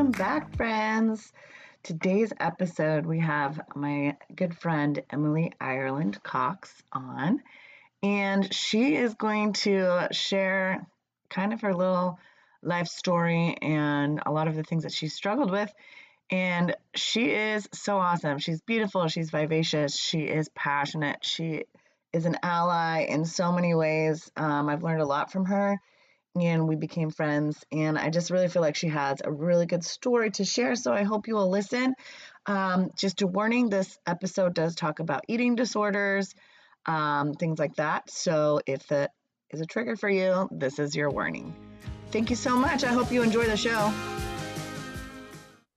Welcome back, friends. Today's episode, we have my good friend Emily Ireland Cox on, and she is going to share kind of her little life story and a lot of the things that she struggled with. And she is so awesome. She's beautiful, she's vivacious, she is passionate, she is an ally in so many ways. I've learned a lot from her and we became friends. And I just really feel like she has a really good story to share. So I hope you will listen. Just a warning, this episode does talk about eating disorders, things like that. So if that is a trigger for you, this is your warning. Thank you so much. I hope you enjoy the show.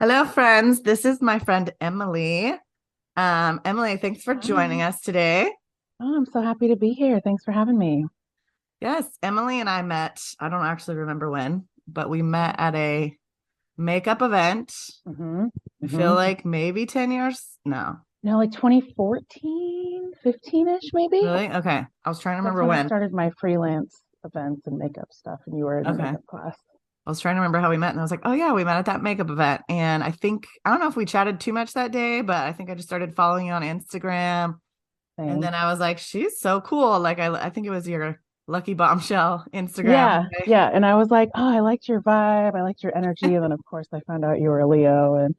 Hello, friends. This is my friend Emily. Emily, thanks for joining us today. Oh, I'm so happy to be here. Thanks for having me. Yes, Emily and I met, I don't actually remember when, but we met at a makeup event. I feel like maybe 10 years. No, like 2014, 15-ish, maybe. Really? Okay. I was trying to remember That's when when. I started my freelance events and makeup stuff, and you were in the makeup class. I was trying to remember how we met, and I was like, oh yeah, we met at that makeup event. And I don't know if we chatted too much that day, but I think I just started following you on Instagram. Same. And then I was like, she's so cool. Like I think it was your Lucky Bombshell Instagram. Yeah. And I was like, oh, I liked your vibe. I liked your energy. And then of course I found out you were a Leo and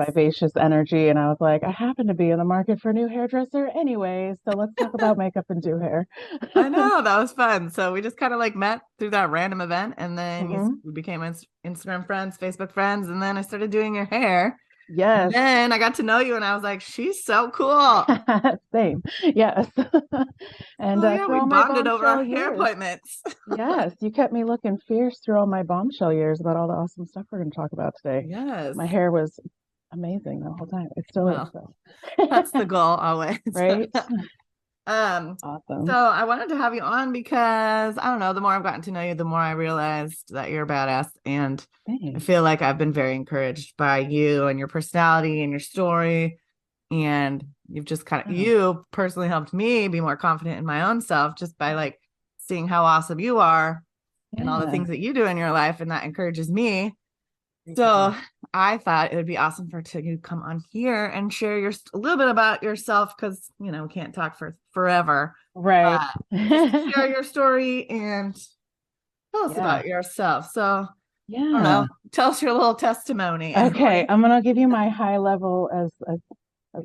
vivacious energy. And I was like, I happen to be in the market for a new hairdresser anyway. So let's talk about makeup and do hair. I know, that was fun. So we just kind of like met through that random event, and then we became Instagram friends, Facebook friends, and then I started doing your hair. Yes. And then I got to know you and I was like, she's so cool. Same. Yes. And we bonded over our hair appointments. Yes. You kept me looking fierce through all my bombshell years about all the awesome stuff we're going to talk about today. Yes. My hair was amazing the whole time. It still is. So. That's the goal always. Right. Awesome. So I wanted to have you on because I don't know, the more I've gotten to know you, the more I realized that you're a badass. And I feel like I've been very encouraged by you and your personality and your story. And you've just you personally helped me be more confident in my own self just by like seeing how awesome you are and all the things that you do in your life. And that encourages me. So I thought it would be awesome for you to come on here and share a little bit about yourself because, we can't talk for forever. Right. Share your story and tell us about yourself. So, I don't know. Tell us your little testimony. Okay. I'm going to give you my high level as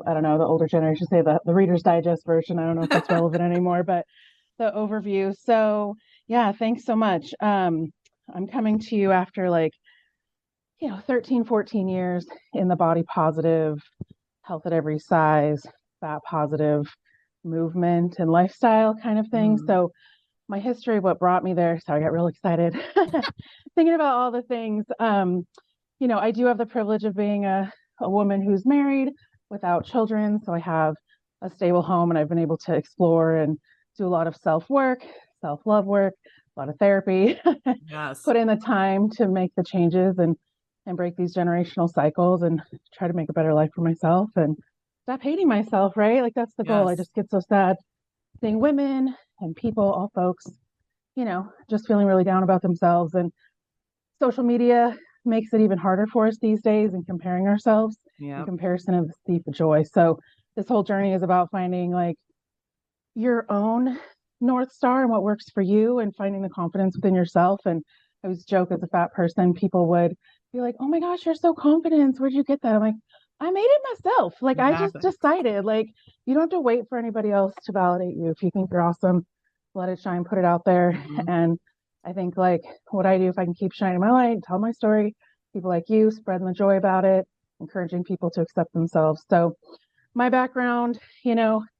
I don't know, the older generation say the Reader's Digest version. I don't know if it's relevant anymore, but the overview. So, thanks so much. I'm coming to you after 13, 14 years in the body positive, health at every size, fat positive movement and lifestyle kind of thing. So my history, what brought me there, so I got real excited thinking about all the things. I do have the privilege of being a woman who's married without children. So I have a stable home and I've been able to explore and do a lot of self-work, self-love work, a lot of therapy, put in the time to make the changes and break these generational cycles and try to make a better life for myself and stop hating myself, right? Like that's the goal. I just get so sad seeing women and people, all folks, just feeling really down about themselves. And social media makes it even harder for us these days and comparing ourselves. In comparison of the thief of joy. So this whole journey is about finding like your own North Star and what works for you and finding the confidence within yourself. And I always joke as a fat person, people would be like, oh my gosh, you're so confident. Where'd you get that? I'm like, I made it myself. Like I just decided, like, you don't have to wait for anybody else to validate you. If you think you're awesome, let it shine, put it out there. And I think like what I do, if I can keep shining my light, tell my story, people like you, spreading the joy about it, encouraging people to accept themselves. So my background,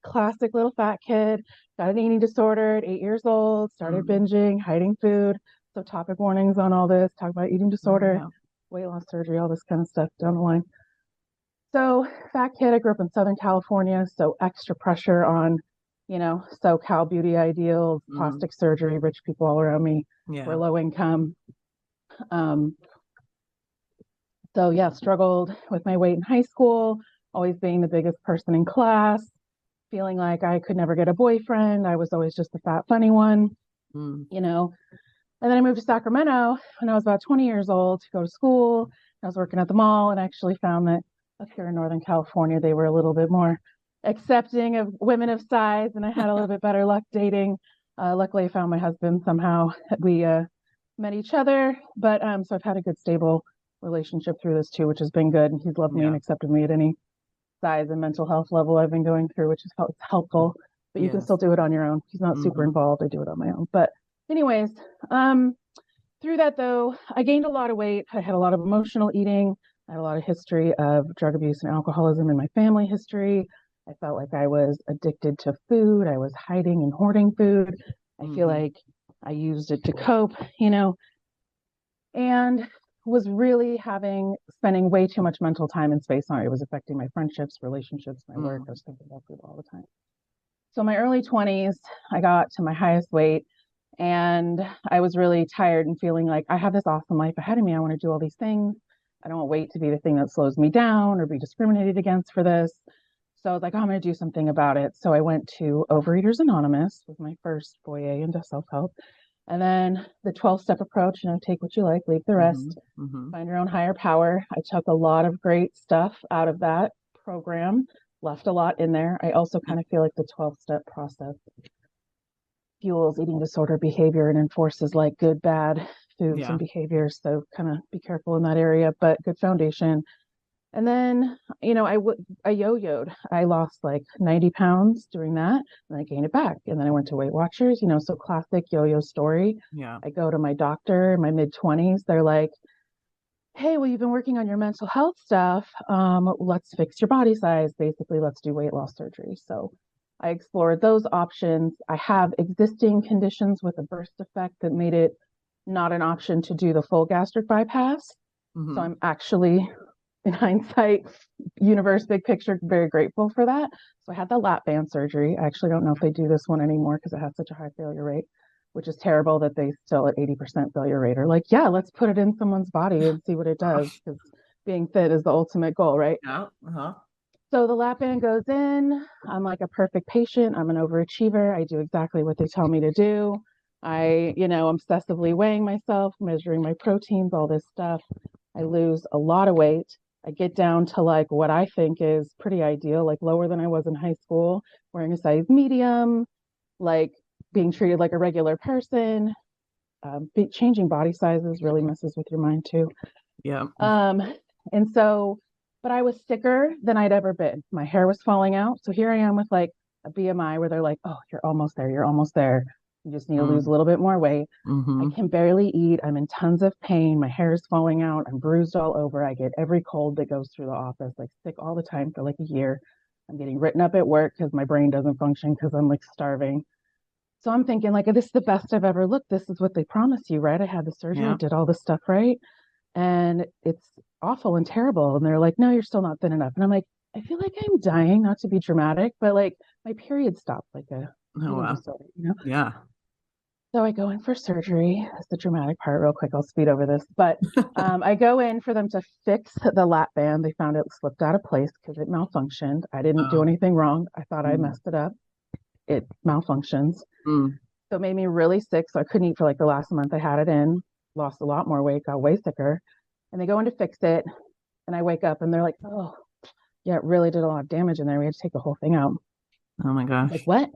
classic little fat kid, got an eating disorder at 8 years old, started binging, hiding food. So topic warnings on all this, talk about eating disorder, weight loss surgery, all this kind of stuff down the line. So fat kid, I grew up in Southern California. So extra pressure on, SoCal beauty ideals, plastic surgery, rich people all around me were low income. So struggled with my weight in high school, always being the biggest person in class, feeling like I could never get a boyfriend. I was always just the fat, funny one, And then I moved to Sacramento when I was about 20 years old to go to school, I was working at the mall and actually found that up here in Northern California, they were a little bit more accepting of women of size, and I had a little bit better luck dating. Luckily, I found my husband somehow. We met each other, but so I've had a good, stable relationship through this too, which has been good. And he's loved me and accepted me at any size and mental health level I've been going through, which is helpful. But you can still do it on your own. He's not super involved. I do it on my own. But anyways, through that though, I gained a lot of weight. I had a lot of emotional eating. I had a lot of history of drug abuse and alcoholism in my family history. I felt like I was addicted to food. I was hiding and hoarding food. I feel like I used it to cope, and was really spending way too much mental time and space on it. It was affecting my friendships, relationships, my work. I was thinking about food all the time. So my early 20s, I got to my highest weight, and I was really tired and feeling like I have this awesome life ahead of me. I want to do all these things. I don't want weight to be the thing that slows me down or be discriminated against for this. So I was like, oh, I'm going to do something about it. So I went to Overeaters Anonymous, was my first foyer into self-help. And then the 12-step approach, take what you like, leave the rest, find your own higher power. I took a lot of great stuff out of that program, left a lot in there. I also kind of feel like the 12-step process fuels eating disorder behavior and enforces like good, bad foods and behaviors. So kind of be careful in that area, but good foundation. And then, I yo-yoed. I lost like 90 pounds doing that, and I gained it back. And then I went to Weight Watchers, so classic yo-yo story. I go to my doctor in my mid-20s. They're like, hey, well, you've been working on your mental health stuff. Let's fix your body size. Basically, let's do weight loss surgery. So I explored those options. I have existing conditions with a burst effect that made it not an option to do the full gastric bypass. So I'm actually, in hindsight, universe, big picture, very grateful for that. So I had the lap band surgery. I actually don't know if they do this one anymore because it has such a high failure rate, which is terrible that they still at 80% failure rate are like, yeah, let's put it in someone's body and see what it does, because being fit is the ultimate goal, right? So the lap band goes in. I'm like a perfect patient. I'm an overachiever. I do exactly what they tell me to do. I, obsessively weighing myself, measuring my proteins, all this stuff. I lose a lot of weight. I get down to like what I think is pretty ideal, like lower than I was in high school, wearing a size medium, like being treated like a regular person. Changing body sizes really messes with your mind too. And so, but I was sicker than I'd ever been. My hair was falling out. So here I am with like a BMI where they're like, oh, you're almost there. You're almost there. You just need to lose a little bit more weight. I can barely eat. I'm in tons of pain. My hair is falling out. I'm bruised all over. I get every cold that goes through the office, like sick all the time for like a year. I'm getting written up at work because my brain doesn't function because I'm like starving. So I'm thinking like, this is the best I've ever looked. This is what they promised you, right? I had the surgery, I did all this stuff right. And it's awful and terrible. And they're like, no, you're still not thin enough. And I'm like, I feel like I'm dying, not to be dramatic, but like my period stopped like a disorder, So I go in for surgery. That's the dramatic part. Real quick, I'll speed over this. But I go in for them to fix the lap band. They found it slipped out of place because it malfunctioned. I didn't do anything wrong. I thought I messed it up. It malfunctions. So it made me really sick. So I couldn't eat for like the last month I had it in. Lost a lot more weight, got way sicker. And they go in to fix it. And I wake up and they're like, oh, yeah, it really did a lot of damage in there. We had to take the whole thing out. Oh my gosh. Like, what?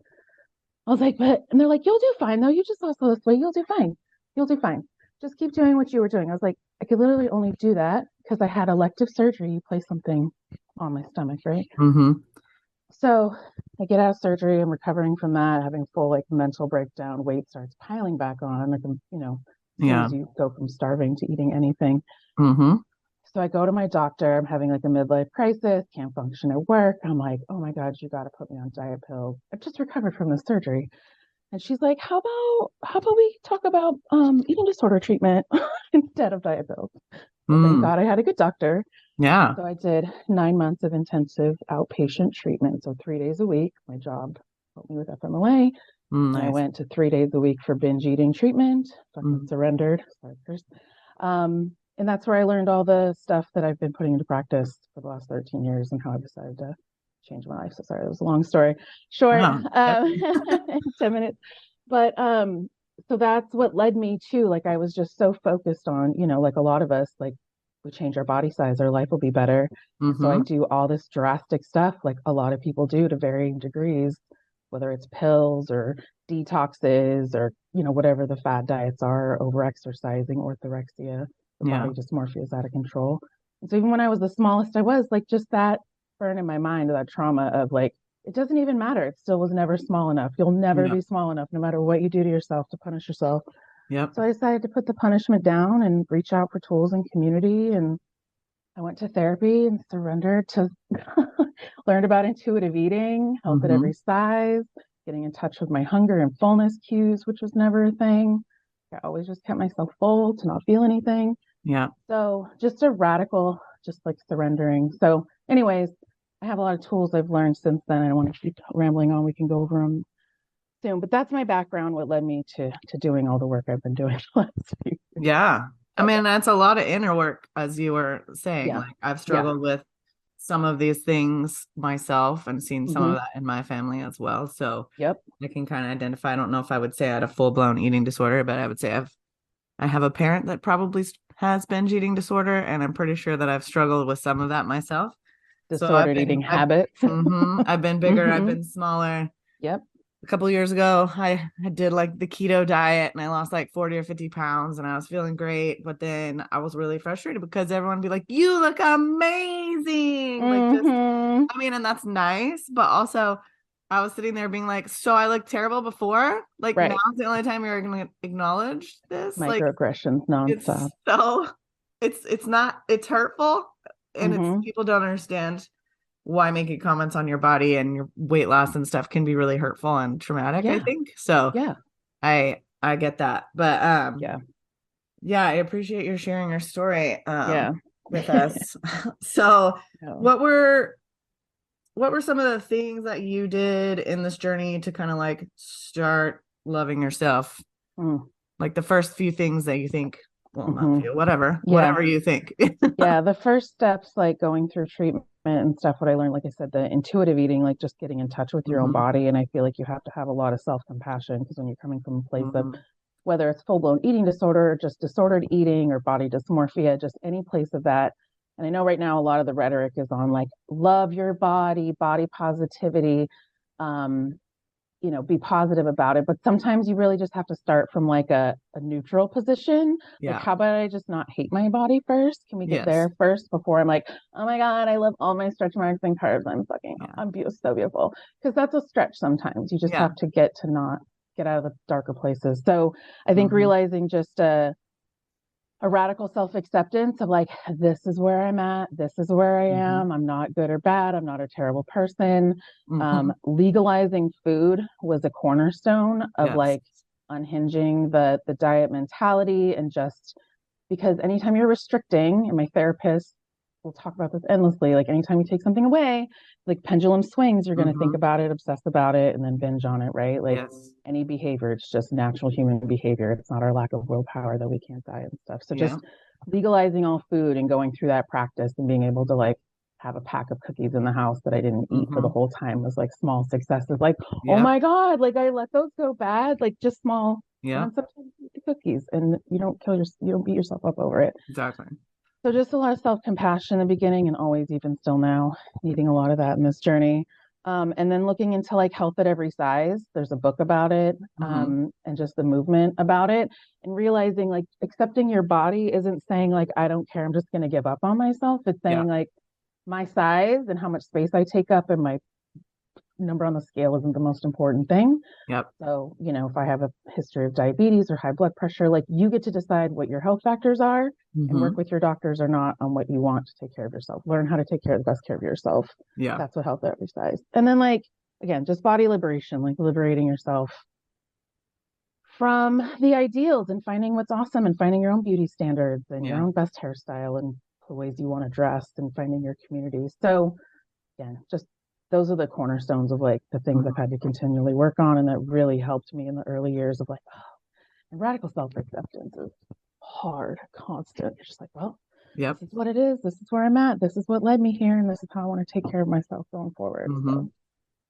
I was like, but, and they're like, you'll do fine though. You just lost all this weight. You'll do fine. You'll do fine. Just keep doing what you were doing. I was like, I could literally only do that because I had elective surgery. You place something on my stomach, right? So I get out of surgery. I'm recovering from that, having full like mental breakdown. Weight starts piling back on. Like, as soon as you go from starving to eating anything. So I go to my doctor. I'm having like a midlife crisis, can't function at work. I'm like, oh my God, you got to put me on diet pills. I've just recovered from the surgery. And she's like, how about we talk about eating disorder treatment instead of diet pills? So thank God I had a good doctor. So I did 9 months of intensive outpatient treatment. So 3 days a week. My job helped me with FMLA. And I went to 3 days a week for binge eating treatment. Fucking surrendered. Sorry, Chris. And that's where I learned all the stuff that I've been putting into practice for the last 13 years and how I decided to change my life. So sorry, that was a long story. Short, 10 minutes. But so that's what led me to, like, I was just so focused on, like a lot of us, like we change our body size, our life will be better. And so I Mm-hmm. do all this drastic stuff like a lot of people do to varying degrees, whether it's pills or detoxes or, whatever the fad diets are, over exercising, orthorexia, the Yeah. body dysmorphia is out of control. And so even when I was the smallest I was, like just that burn in my mind, that trauma of like, it doesn't even matter. It still was never small enough. You'll never Yeah. be small enough, no matter what you do to yourself to punish yourself. Yep. So I decided to put the punishment down and reach out for tools and community. And I went to therapy and surrendered to learned about intuitive eating, health at Mm-hmm. every size, getting in touch with my hunger and fullness cues, which was never a thing. I always just kept myself full to not feel anything. Yeah. So just a radical, just like surrendering. So, anyways, I have a lot of tools I've learned since then. I don't want to keep rambling on. We can go over them soon. But that's my background, what led me to doing all the work I've been doing the last few years. Yeah. I So, mean, that's a lot of inner work, as you were saying. yeah. Like, I've Yeah. struggled with some of these things myself and seen some of Mm-hmm. that in my family as well. So Yep. I can kind of identify. I don't know if I would say I had a full-blown eating disorder, but I would say I have a parent that probably has binge eating disorder, and I'm pretty sure that I've struggled with some of that myself. So Disordered eating habits. I've been bigger, I've Mm-hmm. been smaller. Yep. A couple of years ago, I did like the keto diet and I lost like 40 or 50 pounds and I was feeling great. But then I was really frustrated because everyone would be like, you look amazing. Like, just, Mm-hmm. I mean, and that's nice. But also, I was sitting there being like, so I looked terrible before. Like, now Right. is the only time you're going to acknowledge this. Like, Microaggressions it's nonstop. so, it's not, it's hurtful. And it's, Mm-hmm. people don't understand why making comments on your body and your weight loss and stuff can be really hurtful and traumatic, I Yeah. think. So Yeah. I get that. But Yeah. yeah, I appreciate your sharing your story Yeah. with us. So No. what were some of the things that you did in this journey to kind of like start loving yourself? Mm. Like the first few things that you think, well, not Mm-hmm. few, whatever, Yeah. whatever you think. Yeah. The first steps, like going through treatment and stuff, what I learned, like I said, the intuitive eating, like just getting in touch with your own Mm-hmm. body. And I feel like you have to have a lot of self-compassion because when you're coming from a place of Mm-hmm. whether it's full-blown eating disorder or just disordered eating or body dysmorphia, just any place of that. And I know right now a lot of the rhetoric is on like love your body, body positivity, um, be positive about it. But sometimes you really just have to start from like a neutral position. Like, Yeah. how about I just not hate my body first? Can we get Yes. there first before I'm like, oh my God, I love all my stretch marks and curves. Yeah. I'm beautiful, so beautiful. Because that's a stretch sometimes. You just Yeah. have to get to not get out of the darker places. So I think Mm-hmm. realizing just a radical self-acceptance of like, this is where I'm at, this is where I Mm-hmm. am, I'm not good or bad, I'm not a terrible person. Mm-hmm. Legalizing food was a cornerstone of Yes. like unhinging the diet mentality, and just because anytime you're restricting, and my therapist will talk about this endlessly, like anytime you take something away, like pendulum swings, you're going to think Mm-hmm. about it, obsess about it, and then binge on it, right? Like Yes. any behavior, it's just natural human behavior. It's not our lack of willpower that we can't diet and stuff. So Yeah. just legalizing all food and going through that practice and being able to like have a pack of cookies in the house that I didn't eat for the Mm-hmm. whole time was like small successes. Like, oh Yep. my God, like I let those go bad, like just small. And Yep. then sometimes you eat the cookies and you don't beat yourself up over it. Exactly. So just a lot of self-compassion in the beginning, and always, even still now, needing a lot of that in this journey. And then looking into like health at every size. There's a book about it, Mm-hmm. and just the movement about it, and realizing like accepting your body isn't saying like, I don't care, I'm just going to give up on myself. It's Yeah. saying like my size and how much space I take up and my number on the scale isn't the most important thing. Yep. So, if I have a history of diabetes or high blood pressure, like you get to decide what your health factors are and Mm-hmm. work with your doctors or not on what you want to take care of yourself. Learn how to take care of the best care of yourself. Yeah. That's what health exercise. And then like again, just body liberation, like liberating yourself from the ideals and finding what's awesome and finding your own beauty standards and your Yeah. own best hairstyle and the ways you want to dress and finding your community. So again, just those are the cornerstones of like the things I've Mm-hmm. had to continually work on, and that really helped me in the early years of like, oh, and radical self-acceptance is hard, constant. You're just like, well, Yep. this is what it is, this is where I'm at, this is what led me here, and this is how I want to take care of myself going forward. Mm-hmm. So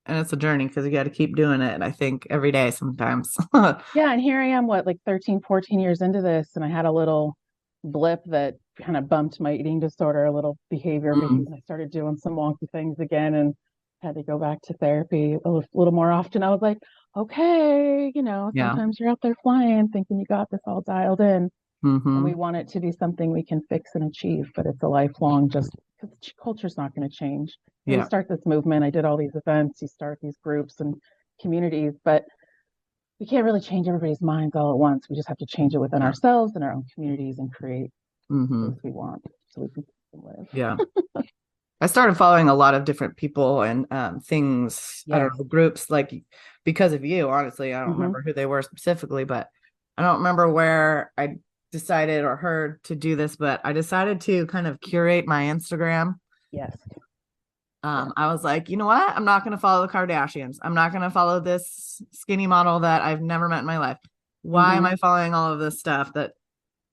And it's a journey because you got to keep doing it. I think every day sometimes. yeah, and here I am, what, like 13, 14 years into this, and I had a little blip that kind of bumped my eating disorder a little behavior because I started doing some wonky things again and had to go back to therapy a little more often. I was like, okay, Yeah. sometimes you're out there flying thinking you got this all dialed in, and Mm-hmm. we want it to be something we can fix and achieve, but it's a lifelong, just because culture's not going to change. And we Yeah. start this movement. I did all these events, you start these groups and communities, but we can't really change everybody's minds all at once. We just have to change it within Yeah. ourselves and our own communities and create Mm-hmm. things we want so we can live. Yeah. I started following a lot of different people and things, I Yes. don't know, groups like because of you, honestly. I don't Mm-hmm. remember who they were specifically, but I don't remember where I decided or heard to do this, but I decided to kind of curate my Instagram. Yes. Yes. I was like, you know what? I'm not going to follow the Kardashians. I'm not going to follow this skinny model that I've never met in my life. Why am Mm-hmm. I following all of this stuff that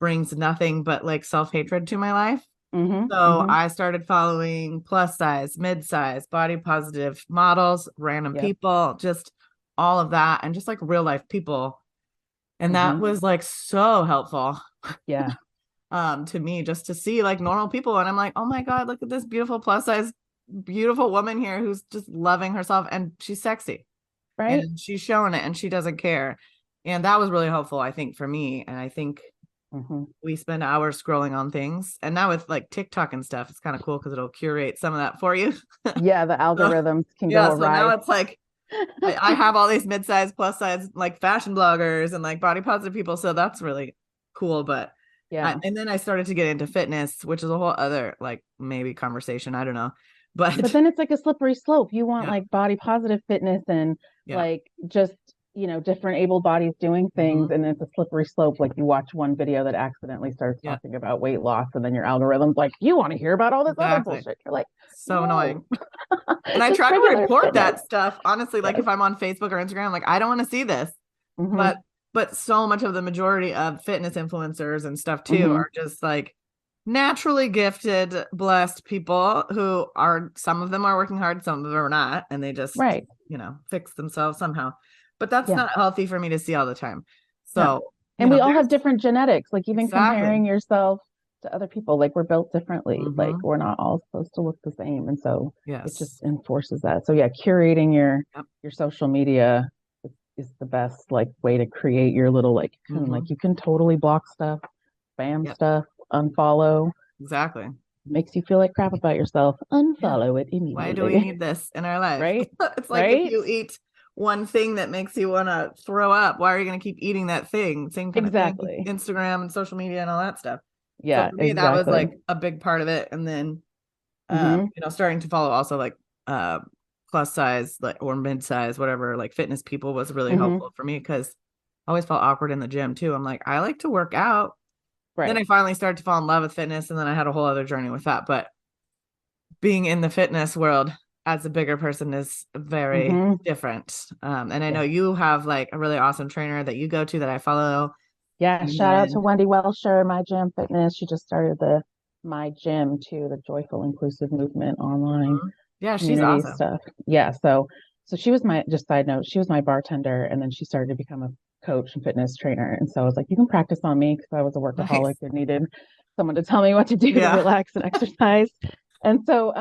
brings nothing but like self-hatred to my life? Mm-hmm. So Mm-hmm. I started following plus size, mid size, body positive models, random Yep. people, just all of that, and just like real life people. And that Mm-hmm. was like so helpful Yeah. to me just to see like normal people. And I'm like, oh my God, look at this beautiful plus size, beautiful woman here who's just loving herself and she's sexy Right. and she's showing it and she doesn't care. And that was really helpful, I think, for me. And I think Mm-hmm. we spend hours scrolling on things. And now with like TikTok and stuff, it's kind of cool because it'll curate some of that for you. Yeah, the So, algorithms can go yeah. So now awry. it's like I have all these mid-size, plus size, like fashion bloggers and like body positive people. So that's really cool. But Yeah. and then I started to get into fitness, which is a whole other like maybe conversation. I don't know. But But then it's like a slippery slope. You want yeah, like body positive fitness and yeah. like just, different able bodies doing things. Hmm. And it's a slippery slope. Like you watch one video that accidentally starts Yeah, talking about weight loss, and then your algorithm's like, you want to hear about all this other exactly. bullshit. You're like, So no, annoying. And I just try to regular report fitness. that stuff, honestly, like Yes. if I'm on Facebook or Instagram, like I don't want to see this. Mm-hmm. But so much of the majority of fitness influencers and stuff too Mm-hmm. are just like naturally gifted, blessed people who are some of them are working hard, some of them are not, and they just, Right. fix themselves somehow. But that's Yeah. not healthy for me to see all the time. No. So, And we all there's have different genetics, like even exactly. comparing yourself to other people, like we're built differently. Like Mm-hmm. we're not all supposed to look the same. And so it just Yes. enforces that. So yeah, curating your Yep. your social media is the best like way to create your little like cocoon. Mm-hmm. Like you can totally block stuff, spam Yep. stuff, unfollow. Exactly. Makes you feel like crap about yourself. Yeah. Unfollow it Why do we immediately. need this in our life? Right? It's like if Right? you eat one thing that makes you want to throw up, why are you going to keep eating that thing? Same kind of thing with Exactly. Instagram and social media and all that stuff. So Yeah, for me, that was exactly. like a big part of it. And then, Mm-hmm. starting to follow also like plus size, like or mid size, whatever, like fitness people was really Mm-hmm. helpful for me because I always felt awkward in the gym too. I'm like, I like to work out. Then Right. I finally started to fall in love with fitness, and then I had a whole other journey with that. But being in the fitness world as a bigger person is very Mm-hmm. different. And I know Yeah. you have like a really awesome trainer that you go to that I follow. Yeah, And shout out to then, Wendy Welsher, My Gym Fitness. She just started the My Gym too, the Joyful Inclusive Movement online mhm. Yeah, she's community awesome. stuff. Yeah, so she was my, just side note, she was my bartender, and then she started to become a coach and fitness trainer. And so I was like, you can practice on me because I was a workaholic Nice. and needed someone to tell me what to do to Yeah. relax and exercise. And so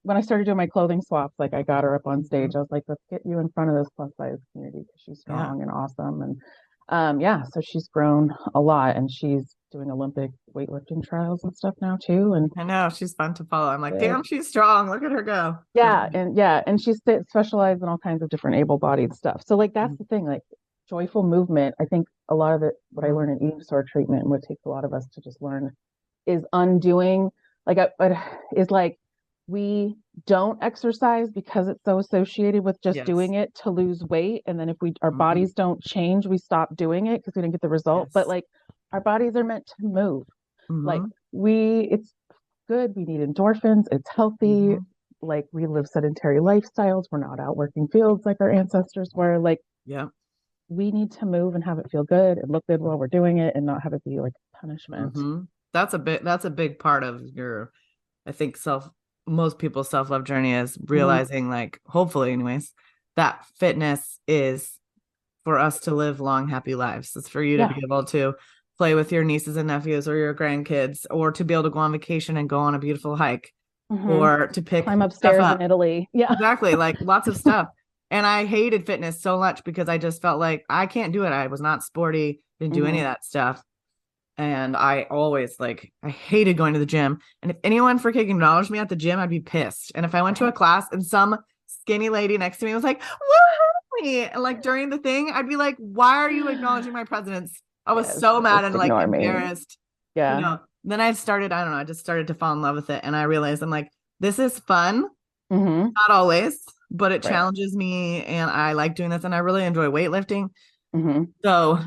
when I started doing my clothing swaps, like I got her up on stage. Mhm. I was like, let's get you in front of this plus size community because she's Yeah. strong and awesome. And yeah, so she's grown a lot, and she's doing Olympic weightlifting trials and stuff now too. And I know she's fun to follow. I'm like, damn, she's strong. Look at her go. yeah, and she's specialized in all kinds of different able-bodied stuff. So like that's the thing, like joyful movement. I think a lot of it, what I Mhm. learned in eating disorder treatment, and what takes a lot of us to just learn, is undoing. Like, is like we don't exercise because it's so associated with just Yes. doing it to lose weight, and then if our Mhm. bodies don't change, we stop doing it because we didn't get the result. But Yes. like our bodies are meant to move. Like Hmm. it's good. We need endorphins. It's healthy. Hmm. Like we live sedentary lifestyles. We're not out working fields like our ancestors were. Like Yeah. we need to move and have it feel good and look good while we're doing it, and not have it be like punishment. Hmm. That's a big part of your, I think, most people's self-love journey is Mm-hmm. realizing, like, hopefully anyways, that fitness is for us to live long, happy lives. It's for you to Yeah. be able to play with your nieces and nephews or your grandkids, or to be able to go on vacation and go on a beautiful hike, or to pick Climb stuff upstairs in up. Italy. Yeah. Exactly, like lots of stuff. And I hated fitness so much because I just felt like I can't do it. I was not sporty, didn't do any of that stuff. And I always I hated going to the gym. And if anyone freaking acknowledged me at the gym, I'd be pissed. And if I went to a class and some skinny lady next to me was like, "Woo me!" And like during the thing, I'd be like, "Why are you acknowledging my presence?" I was Yes, so mad just and like ignore me. embarrassed. Yeah. Then I started, I don't know, I just started to fall in love with it. And I realized I'm like, this is fun. Mm-hmm. Not always, but it Right. challenges me and I like doing this and I really enjoy weightlifting. Mm-hmm. So,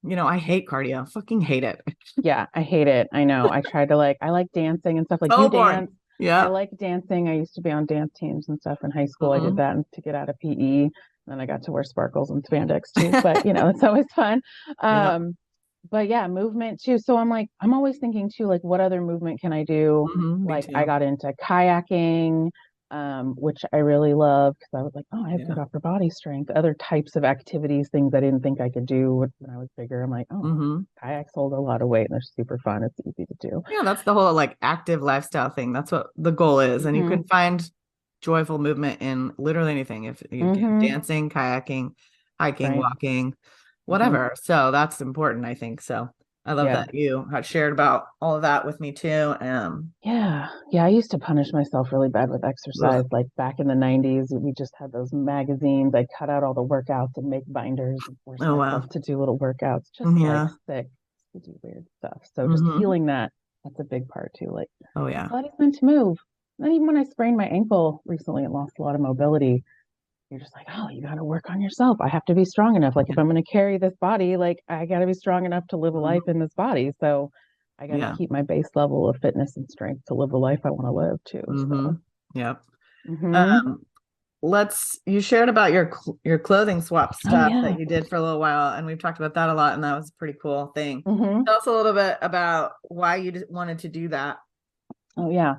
I hate cardio. Fucking hate it. Yeah, I hate it. I know. I tried to I like dancing and stuff. Like you So boring. dance. I Yeah. like dancing. I used to be on dance teams and stuff in high school. I did Mm-hmm. that to get out of PE. And then I got to wear sparkles and spandex too. But it's always fun. Yep. But yeah, movement too. So I'm always thinking too, like what other movement can I do? Mm-hmm. Me Like I too. got into kayaking, which I really love because I was like, oh, I have good Yeah. upper body strength. Other types of activities, things I didn't think I could do when I was bigger. I'm like, oh, Mm-hmm. kayaks hold a lot of weight and they're super fun. It's easy to do. Yeah, that's the whole active lifestyle thing. That's what the goal is. And you Hmm. can find joyful movement in literally anything. If you can Hmm. dancing, kayaking, hiking, Right. walking, Hmm. whatever. So that's important, I think. So I love Yeah. that you had shared about all of that with me too. Yeah. Yeah. I used to punish myself really bad with exercise. Ugh. Like back in the 90s, we just had those magazines. I'd cut out all the workouts and make binders and force Oh wow. myself to do little workouts, just like Yeah. sick to do weird stuff. So just Mm-hmm. healing that's a big part too. Like Oh yeah. body's meant to move. And even when I sprained my ankle recently and lost a lot of mobility, you're just like, oh, you got to work on yourself. I have to be strong enough. Like, if Yeah. I'm going to carry this body, I got to be strong enough to live a life Mm-hmm. in this body. So I got to Yeah. keep my base level of fitness and strength to live the life I want to live too. Mm-hmm. So, Yep. hmm. Um, you shared about your clothing swap Oh, stuff yeah. that you did for a little while, and we've talked about that a lot, and that was a pretty cool thing. Hmm. Tell us a little bit about why you wanted to do that. Oh, yeah.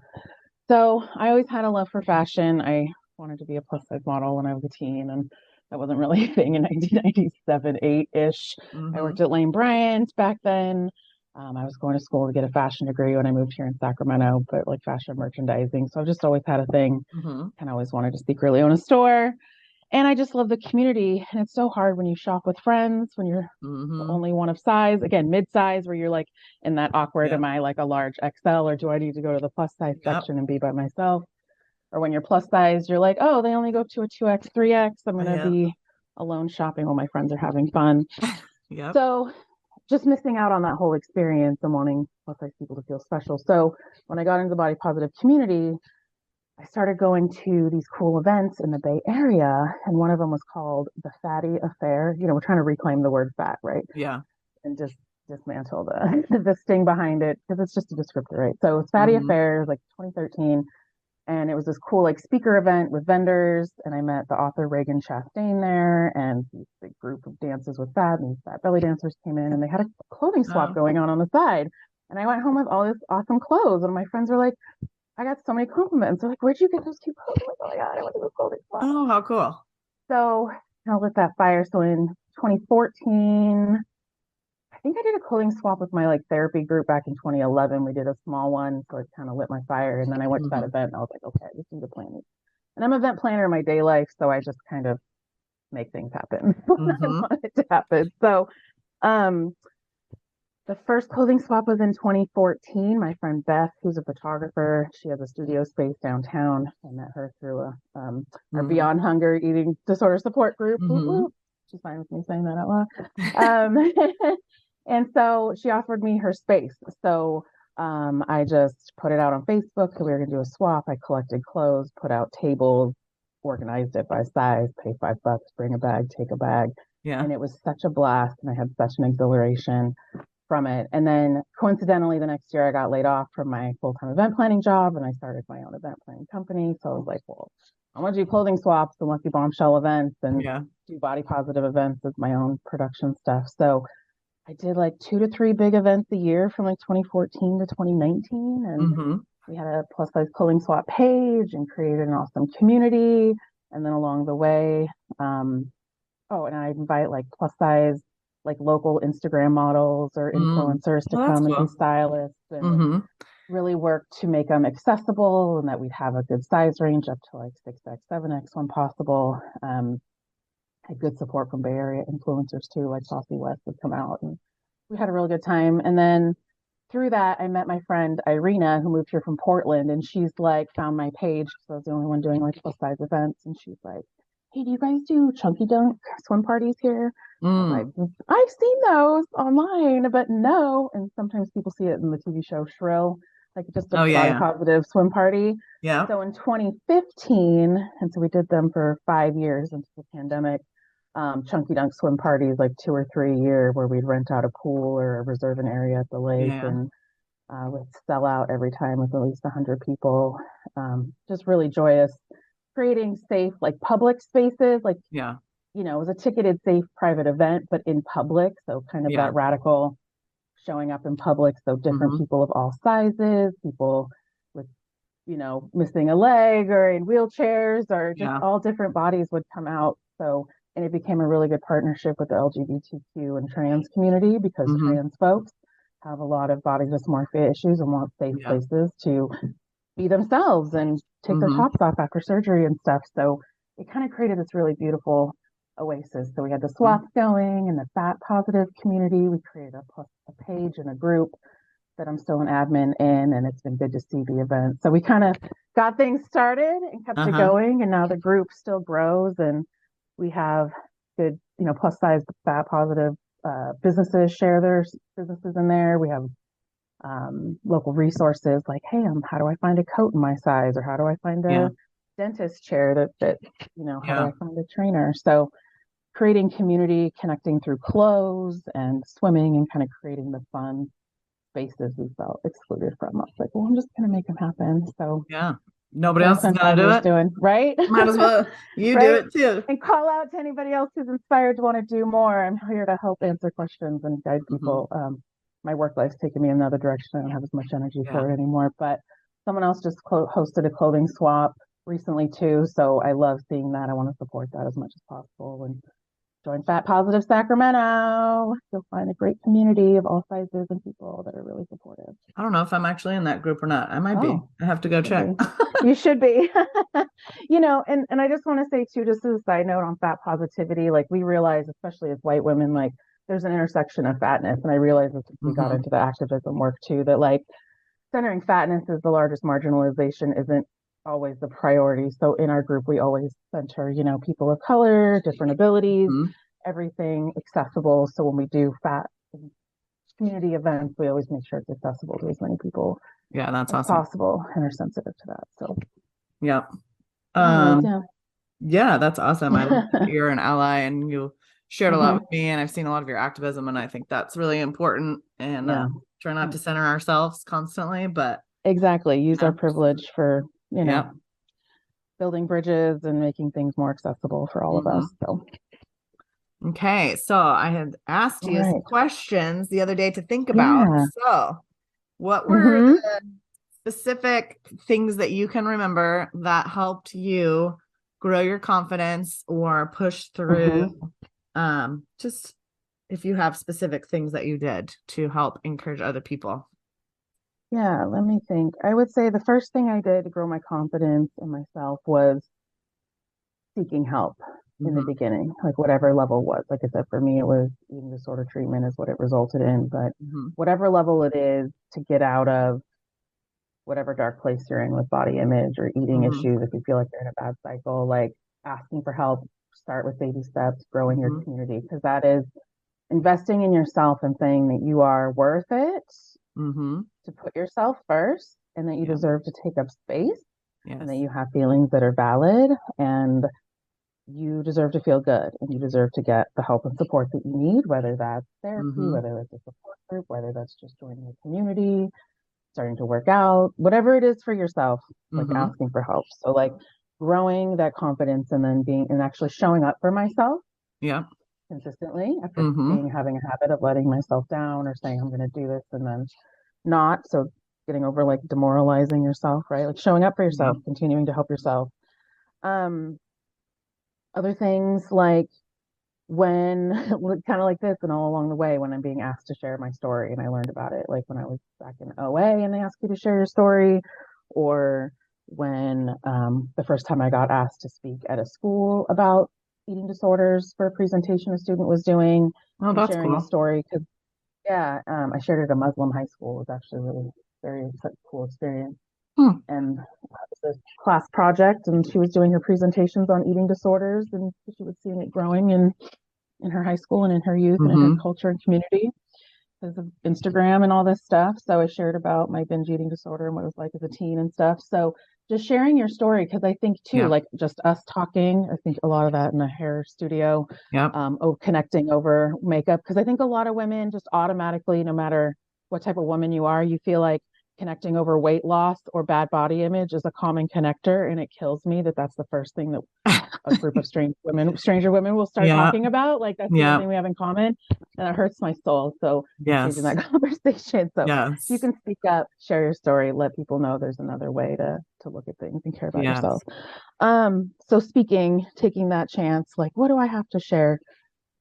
So I always had a love for fashion. I wanted to be a plus size model when I was a teen, and that wasn't really a thing in 1997, 8-ish. I Mm-hmm. worked at Lane Bryant back then. I was going to school to get a fashion degree when I moved here in Sacramento, but like fashion merchandising. So I've just always had a thing Mm-hmm. and always wanted to secretly own a store. And I just love the community. And it's so hard when you shop with friends, when you're Mm-hmm. only one of size, again, mid size, where you're like in that awkward, am Yep. I like a large XL or do I need to go to the plus size Yep. section and be by myself? Or when you're plus size, you're like, oh, they only go to a 2X, 3X. I'm going to Yep. be alone shopping while my friends are having fun. Yep. So just missing out on that whole experience and wanting plus size people to feel special. So when I got into the body positive community, I started going to these cool events in the Bay Area, and one of them was called the Fatty Affair. We're trying to reclaim the word fat, right? Yeah. And just dismantle the sting behind it because it's just a descriptor, right? So it's Fatty Mm-hmm. Affair, like 2013, and it was this cool speaker event with vendors, and I met the author Reagan Chastain there, and this big group of dances with fat, and these fat belly dancers came in, and they had a clothing swap Oh. going on the side. And I went home with all this awesome clothes, and my friends were like, I got so many compliments. They're like, where'd you get those cute clothes? I'm like, oh my God, I went to the clothing swap. Oh, how cool. So I lit that fire. So in 2014, I think I did a clothing swap with my therapy group back in 2011. We did a small one, so it kind of lit my fire. And then I went to that Mm-hmm. event and I was like, okay, I just need to plan it. And I'm an event planner in my day life, so I just kind of make things happen when I Mm-hmm. want it to happen. So um, the first clothing swap was in 2014. My friend Beth, who's a photographer, she has a studio space downtown. I met her through our Mm-hmm. Beyond Hunger eating disorder support group. Whoop, Mm-hmm. whoop. She's fine with me saying that out loud. And so she offered me her space. So I just put it out on Facebook that we were going to do a swap. I collected clothes, put out tables, organized it by size, pay $5, bring a bag, take a bag. Yeah. And it was such a blast. And I had such an exhilaration from it. And then coincidentally, the next year I got laid off from my full-time event planning job and I started my own event planning company. So I was like, well, I'm gonna do clothing swaps and lucky bombshell events and Yeah. do body positive events with my own production stuff. So I did like 2 to 3 big events a year from like 2014 to 2019. And Mm-hmm. we had a plus size clothing swap page and created an awesome community. And then along the way, oh, and I invite like plus size like local Instagram models or Mm. influencers to Well, that's come and be cool. stylists, and Mm-hmm. really work to make them accessible and that we'd have a good size range up to like 6X, 7X when possible. Had good support from Bay Area influencers too, like Saucy West would come out, and we had a really good time. And then through that, I met my friend Irina, who moved here from Portland, and she's like found my page because I was the only one doing like plus size events, and she's like, "Hey, do you guys do chunky dunk swim parties here?" I was like, Mm. "I've seen those online, but no." And sometimes people see it in the TV show Shrill, like just a Oh, yeah, body yeah. positive swim party. Yeah. So in 2015, and so we did them for 5 years into the pandemic, chunky dunk swim parties, like 2 or 3 a year, where we'd rent out a pool or reserve an area at the lake, Yeah. and would sell out every time with at least 100 people. Just really joyous, creating safe, like public spaces, like, Yeah. it was a ticketed, safe, private event, but in public. So kind of Yeah. that radical showing up in public. So different Mm-hmm. people of all sizes, people with, missing a leg or in wheelchairs, or just Yeah. all different bodies would come out. So, and it became a really good partnership with the LGBTQ and trans community, because Mm-hmm. trans folks have a lot of body dysmorphia issues and want safe Yeah. places to be themselves and take their Mm-hmm. tops off after surgery and stuff. So it kind of created this really beautiful oasis. So we had the swaps going and the fat positive community. We created a page and a group that I'm still an admin in, and it's been good to see the event. So we kind of got things started and kept it Uh-huh. going, and now the group still grows, and we have good, plus size fat positive businesses share their businesses in there. We have local resources like, hey, how do I find a coat in my size, or how do I find Yeah. a dentist chair that how do Yeah. I find a trainer? So creating community, connecting through clothes and swimming, and kind of creating the fun spaces we felt excluded from. I was like, well, I'm just going to make them happen. So Yeah. that's Nobody what I else is spend gonna 5 years do it. doing, right? Might as well you do Right. it too. And call out to anybody else who's inspired to want to do more. I'm here to help answer questions and guide Mm-hmm. people. My work life's taken me in another direction. I don't have as much energy Yeah. for it anymore. But someone else just hosted a clothing swap recently too. So I love seeing that. I want to support that as much as possible. And join Fat Positive Sacramento. You'll find a great community of all sizes and people that are really supportive. I don't know if I'm actually in that group or not. I might be. Oh, I have to you go should check. be. You should be. And I just want to say too, just as a side note on fat positivity, like we realize, especially as white women, like there's an intersection of fatness. And I realized this as we got Mm-hmm. into the activism work too, that like centering fatness as the largest marginalization isn't always the priority. So in our group, we always center, people of color, different abilities, Mm-hmm. everything accessible. So when we do fat community events, we always make sure it's accessible to as many people Yeah, that's as awesome. possible and are sensitive to that. So, Yep. anyways, Um, yeah. yeah, that's awesome. I love that you're an ally and you shared a lot Hmm. with me, and I've seen a lot of your activism, and I think that's really important. And Yeah, try not to center ourselves constantly, but exactly. you Use our know, privilege for, yep. building bridges and making things more accessible for all of us. Hmm. So, Okay, so I had asked all you some right. questions the other day to think about. Yeah. So, what were Hmm. the specific things that you can remember that helped you grow your confidence or push through? Hmm. Just if you have specific things that you did to help encourage other people. Yeah, let me think. I would say the first thing I did to grow my confidence in myself was seeking help in the Hmm. beginning, like whatever level was. Like I said, for me, it was eating disorder treatment is what it resulted in. But Hmm. whatever level it is, to get out of whatever dark place you're in with body image or eating Hmm. issues, if you feel like you're in a bad cycle, like asking for help, start with baby steps, growing your Hmm. community, because that is investing in yourself and saying that you are worth it, Hmm. to put yourself first, and that you Yeah. deserve to take up space, and that Yes. you have feelings that are valid, and you deserve to feel good, and you deserve to get the help and support that you need, whether that's therapy, Hmm. whether that's a support group, whether that's just joining a community, starting to work out, whatever it is for yourself, like Hmm. asking for help. So like growing that confidence, and then being and actually showing up for myself Yeah. consistently after Hmm. having a habit of letting myself down or saying I'm going to do this and then not. So getting over like demoralizing yourself, right? Like showing up for Yeah. yourself, continuing to help yourself. Um, Other things like when kind of like this, and all along the way when I'm being asked to share my story and I learned about it, like when I was back in OA and they ask you to share your story, or when the first time I got asked to speak at a school about eating disorders for a presentation a student was doing Oh, and that's sharing a cool. story. Because yeah, I shared it at a Muslim high school. It was actually really very cool experience. Hmm. And it was a class project, and she was doing her presentations on eating disorders, and she was seeing it growing in her high school and in her youth and in her Mm-hmm. culture and community because of Instagram and all this stuff. So I shared about my binge eating disorder and what it was like as a teen and stuff. So just sharing your story, because I think too, Yeah. like just us talking, I think a lot of that in a hair studio, Yep. connecting over makeup, because I think a lot of women just automatically, no matter what type of woman you are, you feel like connecting over weight loss or bad body image is a common connector, and it kills me that that's the first thing that a group of stranger women will start Yeah. talking about. Like that's the one Yeah. thing we have in common. And it hurts my soul. So changing Yes. that conversation. So you Yes. can speak up, share your story, let people know there's another way to look at things and care about yourself. Yes. So speaking, taking that chance, like what do I have to share?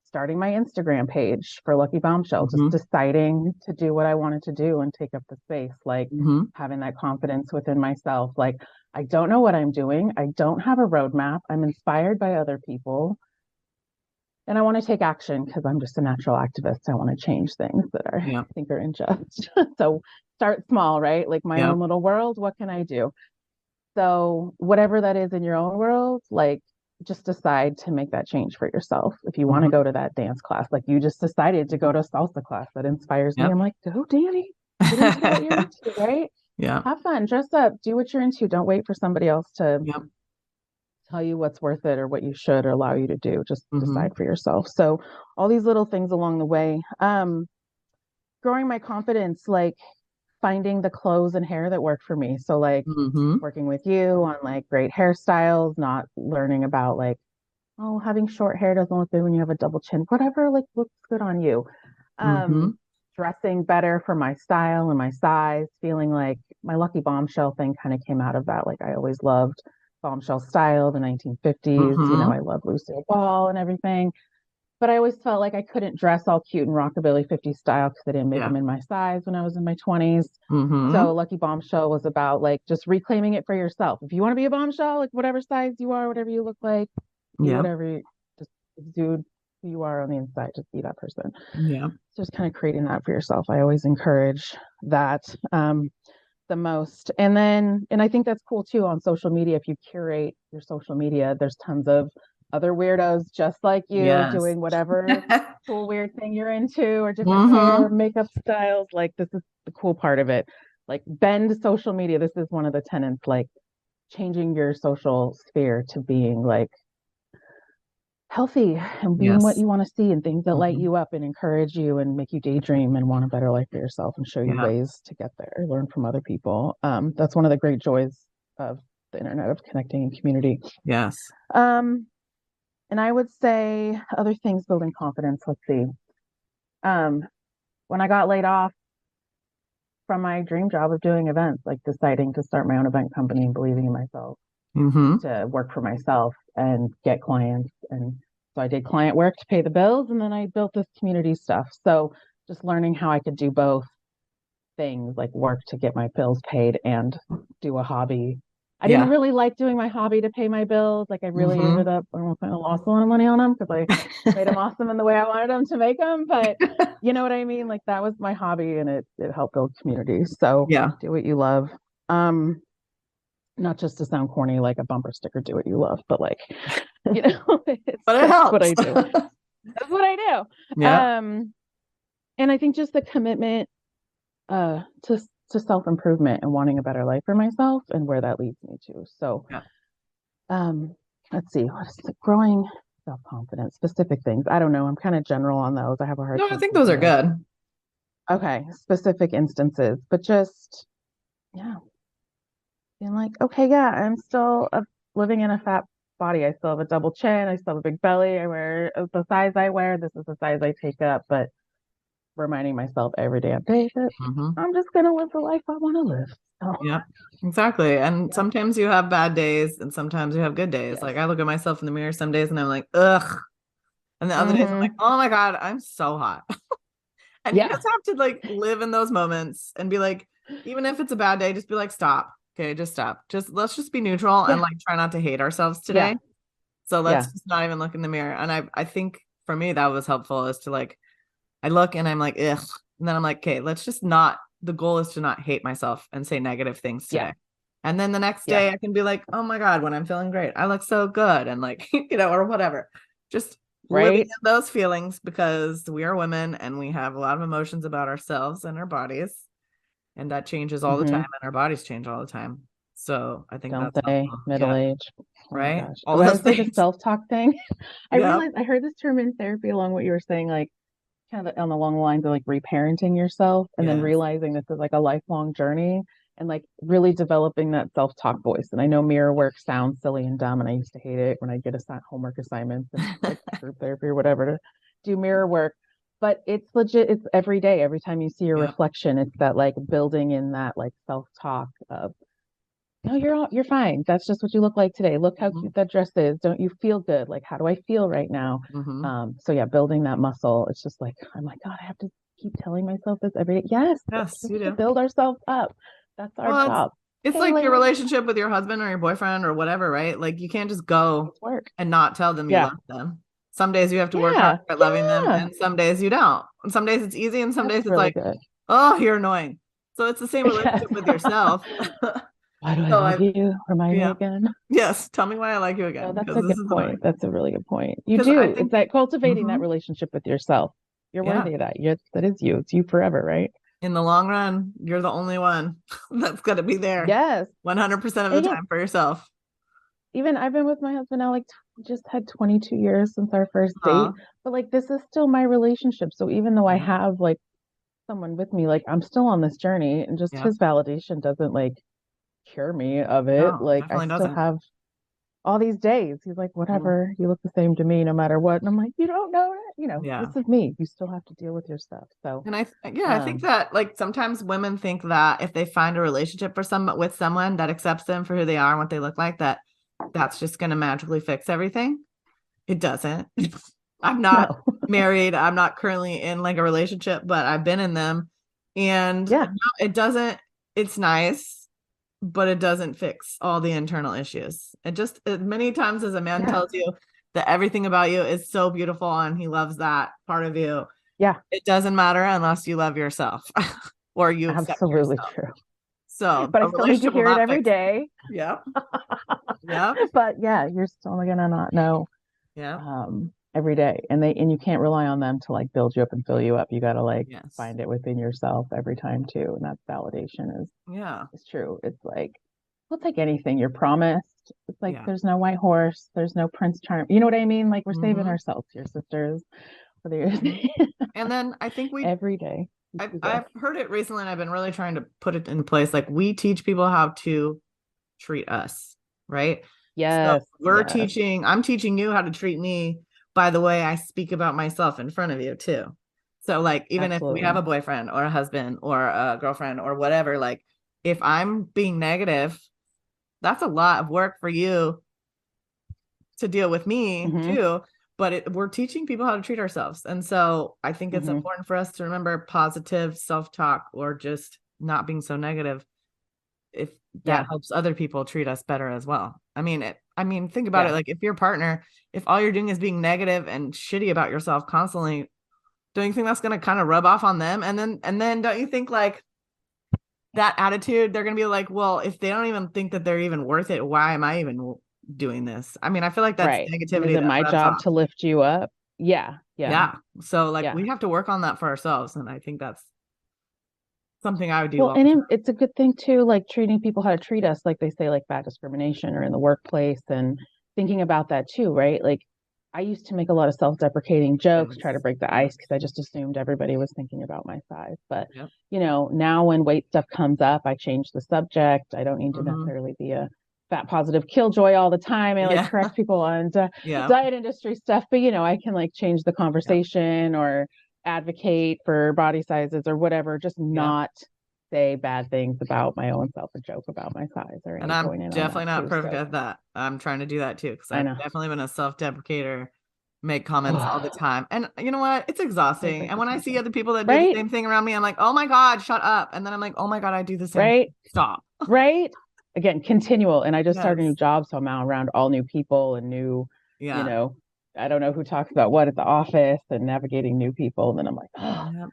Starting my Instagram page for Lucky Bombshell, just Mm-hmm. deciding to do what I wanted to do and take up the space, like Mm-hmm. having that confidence within myself. Like, I don't know what I'm doing. I don't have a roadmap. I'm inspired by other people. And I want to take action because I'm just a natural activist. I want to change things that I Yeah. think are unjust. So start small, right? Like my Yep. own little world. What can I do? So whatever that is in your own world, like just decide to make that change for yourself. If you want to Mm-hmm. go to that dance class, like you just decided to go to a salsa class, that inspires me. Yep. I'm like, go, Danny, get into what you're into, right? Yeah. Have fun, dress up, do what you're into. Don't wait for somebody else to Yep. tell you what's worth it or what you should or allow you to do. Just Mm-hmm. decide for yourself. So all these little things along the way. Growing my confidence, like finding the clothes and hair that work for me. So like Mm-hmm. working with you on like great hairstyles, not learning about like, oh, having short hair doesn't look good when you have a double chin. Whatever like looks good on you. Mm-hmm. Um, Dressing better for my style and my size, feeling like my Lucky Bombshell thing kind of came out of that. Like I always loved bombshell style, the 1950s. You know, Mm-hmm. I love Lucille Ball and everything. But I always felt like I couldn't dress all cute and rockabilly 50s style because they didn't make Yeah. them in my size when I was in my 20s. Mm-hmm. So Lucky Bombshell was about like just reclaiming it for yourself. If you want to be a bombshell, like whatever size you are, whatever you look like, be Yeah. whatever you just exude who you are on the inside, just be that person. Yeah. So just kind of creating that for yourself. I always encourage that the most. And I think that's cool too on social media. If you curate your social media, there's tons of other weirdos just like you Yes. doing whatever cool weird thing you're into or different hair, Mm-hmm. makeup styles. Like this is the cool part of it. Like bend social media. This is one of the tenets, like changing your social sphere to being like healthy and being what Yes. you want to see and things that light Mm-hmm. you up and encourage you and make you daydream and want a better life for yourself and show you Yeah. ways to get there, learn from other people. That's one of the great joys of the internet, of connecting in community. Yes. Um, and I would say other things building confidence. Let's see. Um, when I got laid off from my dream job of doing events, like deciding to start my own event company and believing in myself Mm-hmm. to work for myself and get clients. And so I did client work to pay the bills, and then I built this community stuff. So just learning how I could do both things, like work to get my bills paid and do a hobby. I didn't Yeah. really like doing my hobby to pay my bills. Like I really ended Mm-hmm. up, I don't know if I lost a lot of money on them because I made them awesome in the way I wanted them to make them. But you know what I mean? Like that was my hobby, and it helped build communities. So Yeah. do what you love. Um, Not just to sound corny like a bumper sticker, do what you love, but like, you know, But it that's what helps. I do. That's what I do. Yeah. And I think just the commitment to self-improvement and wanting a better life for myself and where that leads me to. So Yeah. um let's see, what is it? Growing self-confidence, specific things. I don't know. I'm kind of general on those. I have a hard No, I time think those are thinking of good. specific instances, but just yeah, being like, okay, yeah, I'm still living in a fat body. I still have a double chin. I still have a big belly. I wear the size I wear. This is the size I take up. But reminding myself every damn day that Mm-hmm. I'm just gonna live the life I want to live. So Yeah, exactly. And yeah, sometimes you have bad days and sometimes you have good days. yes, Like I look at myself in the mirror some days and I'm like, ugh. And the other days I'm like, oh my God, I'm so hot. And you just have to like live in those moments and be like, even if it's a bad day, just be like, stop. Okay, just stop. Let's just be neutral and like try not to hate ourselves today. So let's just not even look in the mirror. And I think for me that was helpful, is to like, I look and I'm like, ugh. And then I'm like, okay, let's just not, the goal is to not hate myself and say negative things today. And then the next day I can be like, oh my God, when I'm feeling great, I look so good. And like, or whatever. Just living in those feelings, because we are women and we have a lot of emotions about ourselves and our bodies. And that changes all the time, and our bodies change all the time. So I think that's helpful. Middle age. Right? Gosh. All When I those say the things. self-talk thing, I realized I heard this term in therapy along what you were saying, like kind of on along the lines of like reparenting yourself, and then realizing this is like a lifelong journey, and like really developing that self-talk voice. And I know mirror work sounds silly and dumb, and I used to hate it when I get assigned homework assignments and like group therapy or whatever to do mirror work. But it's legit. It's every day. Every time you see your reflection, it's that like building in that like self-talk of, no, you're fine. That's just what you look like today. Look how cute that dress is. Don't you feel good? Like, how do I feel right now? So yeah, building that muscle. It's just like, I'm like, God, I have to keep telling myself this every day. Yes, you do. Build ourselves up. That's our job. It's like your relationship with your husband or your boyfriend or whatever, right? Like you can't just go and not tell them you love them. Some days you have to work hard at loving them, and some days you don't. And some days it's easy, and some days it's really like, oh, you're annoying. So it's the same relationship with yourself. Why do I love you? Remind me again. Yes, tell me why I like you again. No, that's a good point. That's a really good point. You 'Cause do. I think, it's that cultivating that relationship with yourself. You're worthy of that. That is you. It's you forever, right? In the long run, you're the only one that's going to be there. Yes. 100% of the time for yourself. Even I've been with my husband now, like just had 22 years since our first date, but like this is still my relationship. So even though I have like someone with me, like I'm still on this journey, and just his validation doesn't like cure me of it. No, like I still have all these days. He's like, whatever, you look the same to me no matter what. And I'm like, you don't know that, this is me. You still have to deal with your stuff. So, and I think that like sometimes women think that if they find a relationship with someone that accepts them for who they are and what they look like, that's just going to magically fix everything. It doesn't. I'm not married. I'm not currently in like a relationship, but I've been in them, and it doesn't, it's nice, but it doesn't fix all the internal issues. It just, many times as a man tells you that everything about you is so beautiful and he loves that part of you. Yeah. It doesn't matter unless you love yourself or you accept absolutely yourself. True. So, but I still need to hear it every day. Yeah. Yeah. But yeah, you're still gonna not know. Yeah. Every day, and you can't rely on them to like build you up and fill you up. You got to like find it within yourself every time too, and that validation is true. It's like, well, it's like anything you're promised. It's like there's no white horse, there's no Prince Charm. You know what I mean? Like we're saving ourselves, your sisters. And then I think every day. I've heard it recently, and I've been really trying to put it in place. Like we teach people how to treat us, right? Yes. So I'm teaching you how to treat me by the way I speak about myself in front of you too. So like, even if we have a boyfriend or a husband or a girlfriend or whatever, like if I'm being negative, that's a lot of work for you to deal with me too. But we're teaching people how to treat ourselves. And so I think it's important for us to remember positive self-talk, or just not being so negative, if that helps other people treat us better as well. I mean, think about it. Like if your partner, if all you're doing is being negative and shitty about yourself constantly, don't you think that's going to kind of rub off on them? And then don't you think like that attitude, they're going to be like, well, if they don't even think that they're even worth it, why am I even doing this? I mean, I feel like that's negativity. Is it my job to lift you up? Yeah. So like we have to work on that for ourselves. And I think that's something I would do. Well, and it's a good thing too, like treating people how to treat us, like they say, like bad discrimination or in the workplace, and thinking about that too, right? Like I used to make a lot of self-deprecating jokes, try to break the ice, because I just assumed everybody was thinking about my size. But now when weight stuff comes up, I change the subject. I don't need to necessarily be a fat positive killjoy all the time. I like correct people on diet industry stuff, but I can like change the conversation or advocate for body sizes or whatever, just not say bad things about my own self or joke about my size or anything. And I'm definitely not perfect at that. I'm trying to do that too, because I've definitely been a self-deprecator make comments all the time. And you know what? It's exhausting. And when I see other people that do right? the same thing around me, I'm like, oh my God, shut up. And then I'm like, oh my God, I do the same. Right. Stop. Right. Again, continual. And I just started a new Yes. job. So I'm now around all new people and new, Yeah. you know, I don't know who talks about what at the office and navigating new people. And then I'm like, oh, Yep.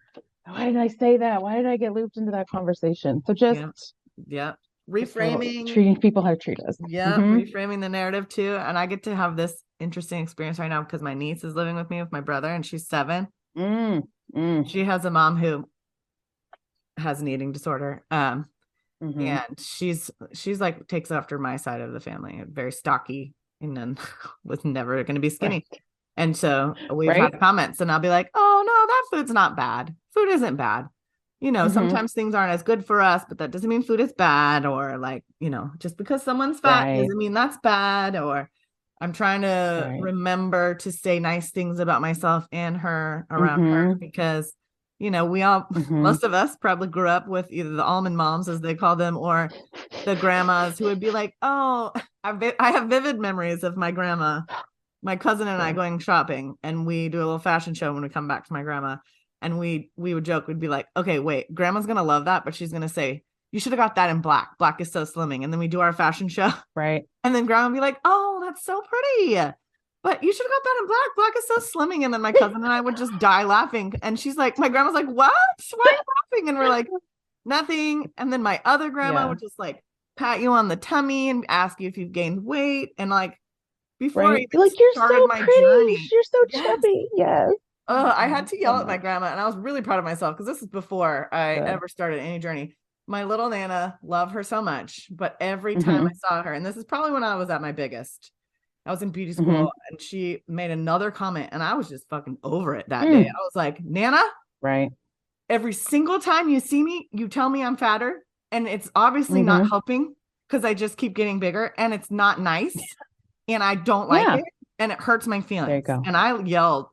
why did I say that? Why did I get looped into that conversation? So just Yep. Reframing. Treating people how to treat us. Yeah, reframing the narrative too. And I get to have this interesting experience right now because my niece is living with me with my brother and she's 7. She has a mom who has an eating disorder. And she's like takes after my side of the family, very stocky, and then was never going to be skinny. Right. And so we've had comments and I'll be like, oh no, that food's not bad. Food isn't bad. You know, sometimes things aren't as good for us, but that doesn't mean food is bad. Or like, you know, just because someone's fat doesn't mean that's bad. Or I'm trying to remember to say nice things about myself and her around her because, you know, we all, most of us probably grew up with either the almond moms, as they call them, or the grandmas who would be like, oh, I have vivid memories of my grandma, my cousin and I going shopping, and we do a little fashion show when we come back to my grandma. And we would joke, we'd be like, okay, wait, grandma's going to love that, but she's going to say, you should have got that in black. Black is so slimming. And then we do our fashion show. Right. And then grandma would be like, oh, that's so pretty. But you should have got that in black. Black is so slimming. And then my cousin and I would just die laughing. And she's like, my grandma's like, what? Why are you laughing? And we're like, nothing. And then my other grandma would just like pat you on the tummy and ask you if you've gained weight. And like, before I even like, you're started so my pretty. journey. You're so chubby. Yes. I had to yell at my grandma, and I was really proud of myself because this is before I ever started any journey. My little Nana, love her so much, but every time I saw her, and this is probably when I was at my biggest, I was in beauty school, and she made another comment, and I was just fucking over it that day. I was like, Nana, every single time you see me, you tell me I'm fatter, and it's obviously not helping because I just keep getting bigger, and it's not nice, and I don't like it, and it hurts my feelings. And I yelled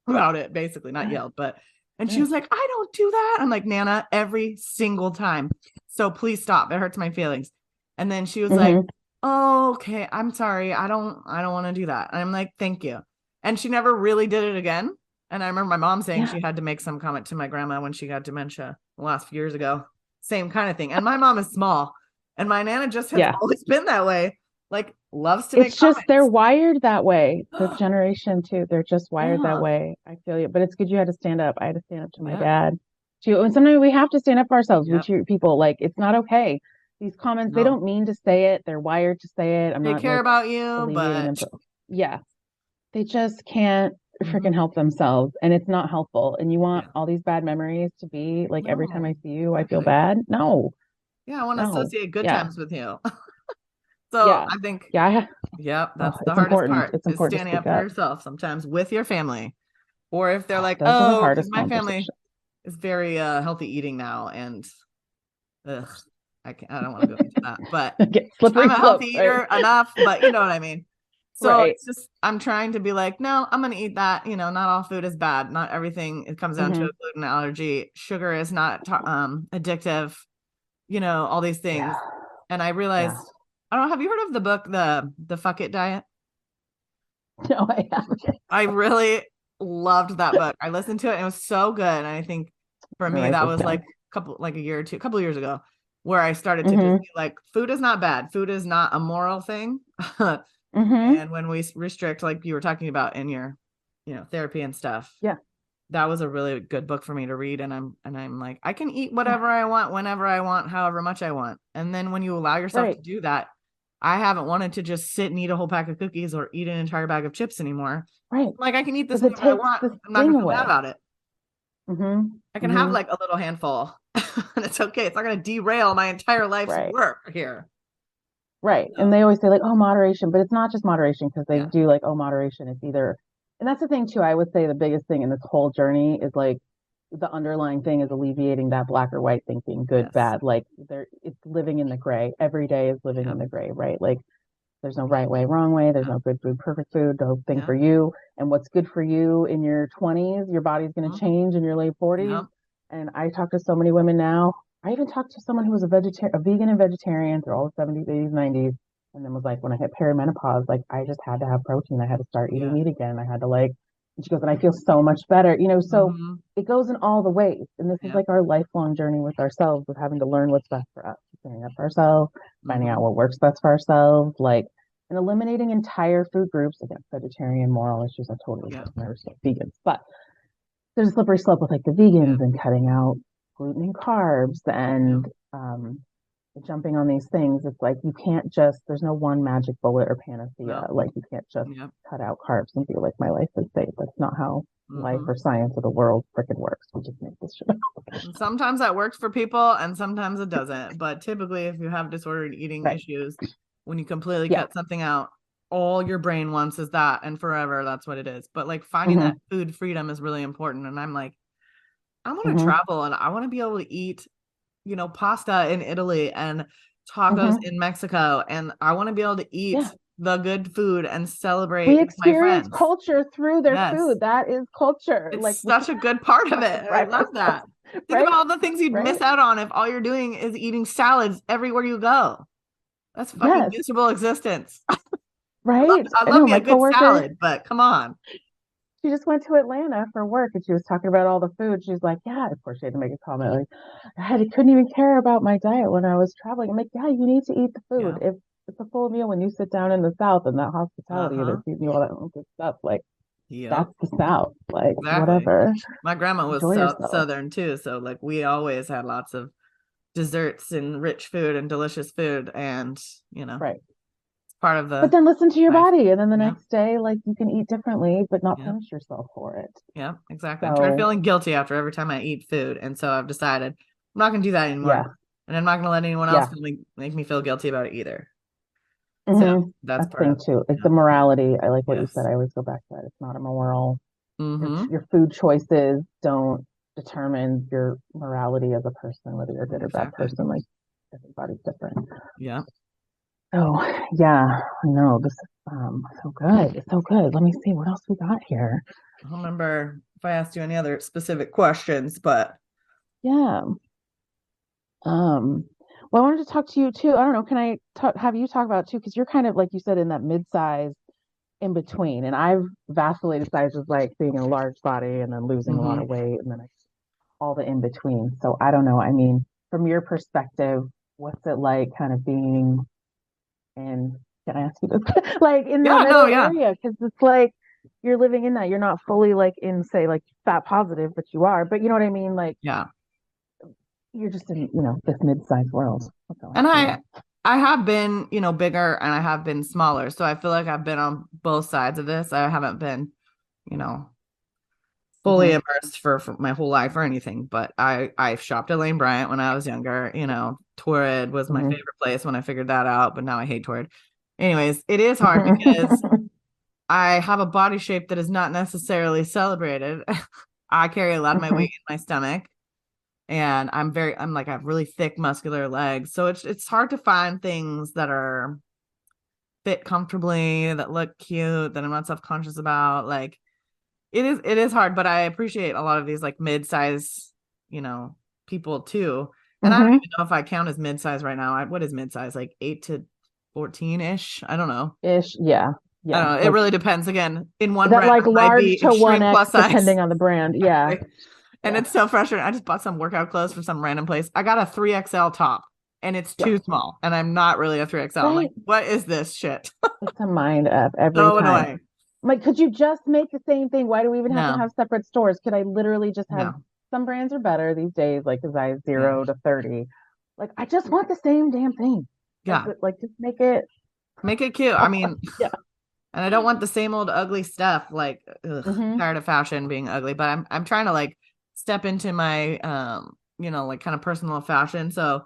about it, basically, not yelled, but and she was like, I don't do that. I'm like, Nana, every single time. So please stop. It hurts my feelings. And then she was like, oh, okay, I'm sorry. I don't want to do that. And I'm like, thank you. And she never really did it again. And I remember my mom saying she had to make some comment to my grandma when she got dementia the last few years ago. Same kind of thing. And my mom is small. And my Nana just has always been that way. Like, loves to make comments. They're wired that way. The generation too, they're just wired that way. I feel you, but it's good you had to stand up. I had to stand up to my dad too. And sometimes we have to stand up for ourselves. We treat people like it's not okay. These comments, they don't mean to say it. They're wired to say it. They care about you, but they just can't freaking help themselves. And it's not helpful. And you want all these bad memories to be like every time I see you, I feel bad. No. Yeah, I want to associate good times with you. So I think, that's the hardest part. It's important standing up for yourself sometimes with your family, or if they're like, oh, because my family is very healthy eating now, and I don't want to go into that, but I'm a healthy eater enough, but you know what I mean. So it's just, I'm trying to be like, no, I'm going to eat that. You know, not all food is bad. Not everything. It comes down to a gluten allergy. Sugar is not addictive. You know, all these things. And I realized. I don't know. Have you heard of the book, the Fuck It Diet? No, I haven't. I really loved that book. I listened to it and it was so good. And I think for me, that was like a couple of years ago, where I started to just be like, food is not bad. Food is not a moral thing. And when we restrict, like you were talking about in your, you know, therapy and stuff. Yeah. That was a really good book for me to read. And I'm like, I can eat whatever I want, whenever I want, however much I want. And then when you allow yourself to do that, I haven't wanted to just sit and eat a whole pack of cookies or eat an entire bag of chips anymore. Right. Like, I can eat this whenever I want. I'm not going to feel bad about it. I can have like a little handful and it's okay. It's not going to derail my entire life's work here. Right. So. And they always say like, oh, moderation, but it's not just moderation, because they do like, oh, moderation. It's either, and that's the thing too. I would say the biggest thing in this whole journey is like, the underlying thing is alleviating that black or white thinking, good, bad. Like it's living in the gray. Every day is living in the gray, right? Like there's no right way, wrong way. There's no good food, perfect food, no thing for you. And what's good for you in your 20s, your body's going to change in your late 40s. And I talk to so many women now. I even talked to someone who was a vegan and vegetarian through all the 70s, 80s, 90s. And then was like, when I hit perimenopause, like I just had to have protein. I had to start eating meat again. I had to like, and she goes, and I feel so much better, so it goes in all the ways. And this is like our lifelong journey with ourselves, of having to learn what's best for us, figuring out for ourselves, finding out what works best for ourselves, like, and eliminating entire food groups. Again, vegetarian, moral issues. I totally understand vegans, but there's a slippery slope with like the vegans and cutting out gluten and carbs and jumping on these things. It's like you can't just, there's no one magic bullet or panacea. Like you can't just cut out carbs and feel like my life is safe. That's not how life or science of the world freaking works. We just make this shit up. Sometimes that works for people and sometimes it doesn't. But typically, if you have disordered eating issues, when you completely cut something out, all your brain wants is that, and forever that's what it is. But like finding that food freedom is really important. And I'm like, I want to travel and I want to be able to eat, pasta in Italy and tacos in Mexico, and I want to be able to eat the good food and celebrate. We experience culture through their food. That is culture. It's like such a good part of it. I love that. Think about all the things you'd miss out on if all you're doing is eating salads everywhere you go. That's fucking miserable existence. Right. I love me a good salad, but come on. She just went to Atlanta for work and she was talking about all the food. She's like, yeah, of course she had to make a comment like, couldn't even care about my diet when I was traveling. I'm like, yeah, you need to eat the food. If it's a full meal when you sit down in the South and that hospitality, they're feeding you all that good stuff. Like, that's the South. Like, whatever. My grandma was Southern too. So like we always had lots of desserts and rich food and delicious food. And, part of the, but then listen to your body, and then the next day, like you can eat differently, but not punish yourself for it. Yeah, exactly. I'm tired of feeling guilty after every time I eat food, and so I've decided I'm not going to do that anymore, and I'm not going to let anyone else make me feel guilty about it either. So that's part thing too. It's the morality. I like what you said. I always go back to that. It's not a moral. Your food choices don't determine your morality as a person, whether you're a good or bad person. Like everybody's different. Yeah. Oh, yeah, I know. This is so good. It's so good. Let me see what else we got here. I don't remember if I asked you any other specific questions, but yeah. Well, I wanted to talk to you too. I don't know. Can I have you talk about it too? Because you're kind of, like you said, in that mid-size in between. And I've vacillated sizes, like being a large body and then losing a lot of weight and then all the in between. So I don't know. I mean, from your perspective, what's it like kind of being in, can I ask you this? Like in the middle area? Because it's like you're living in that. You're not fully like in, say, like fat positive, but you are. But you know what I mean? Like, you're just in, this mid-sized world. And I have been, bigger and I have been smaller. So I feel like I've been on both sides of this. I haven't been, fully immersed for my whole life or anything. But I shopped at Lane Bryant when I was younger. Torrid was my favorite place when I figured that out. But now I hate Torrid. Anyways, it is hard because I have a body shape that is not necessarily celebrated. I carry a lot of my weight in my stomach. And I have really thick muscular legs. So it's hard to find things that are fit comfortably, that look cute, that I'm not self-conscious about. Like it is hard, but I appreciate a lot of these like mid-size, people too. And I don't even know if I count as mid-size right now. What is mid-size? Like 8 to 14-ish? I don't know. Ish, yeah. I don't know. It really depends. Again, in one brand, like large to 1X, size, depending on the brand. Yeah. And it's so frustrating. I just bought some workout clothes from some random place. I got a 3XL top and it's too small. And I'm not really a 3XL. Right. I'm like, what is this shit? It's a mind up every time. Annoying. Like, could you just make the same thing? Why do we even have to have separate stores? Could I literally just have some brands are better these days, like a size 0 to 30. Like, I just want the same damn thing. Yeah. Like just make it cute. I mean, and I don't want the same old ugly stuff. Like, tired of fashion being ugly, but I'm trying to like step into my like kind of personal fashion. So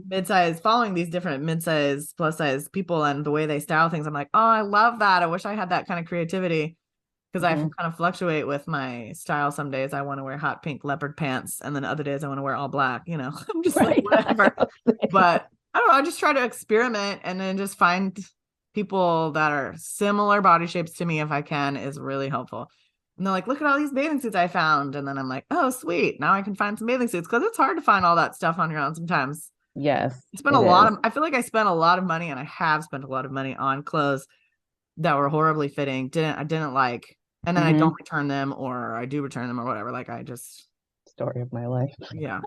mid-size, following these different mid-size plus size people and the way they style things, I'm like, oh, I love that. I wish I had that kind of creativity, because I kind of fluctuate with my style. Some days I want to wear hot pink leopard pants, and then other days I want to wear all black. I'm just like, whatever. But I don't know, I just try to experiment and then just find people that are similar body shapes to me if I can, is really helpful. And they're like, look at all these bathing suits I found. And then I'm like, oh, sweet. Now I can find some bathing suits, because it's hard to find all that stuff on your own sometimes. Yes, I feel like I spent a lot of money, and I have spent a lot of money on clothes that were horribly fitting. I didn't like, and then I don't return them, or I do return them or whatever. Like I just story of my life. Yeah.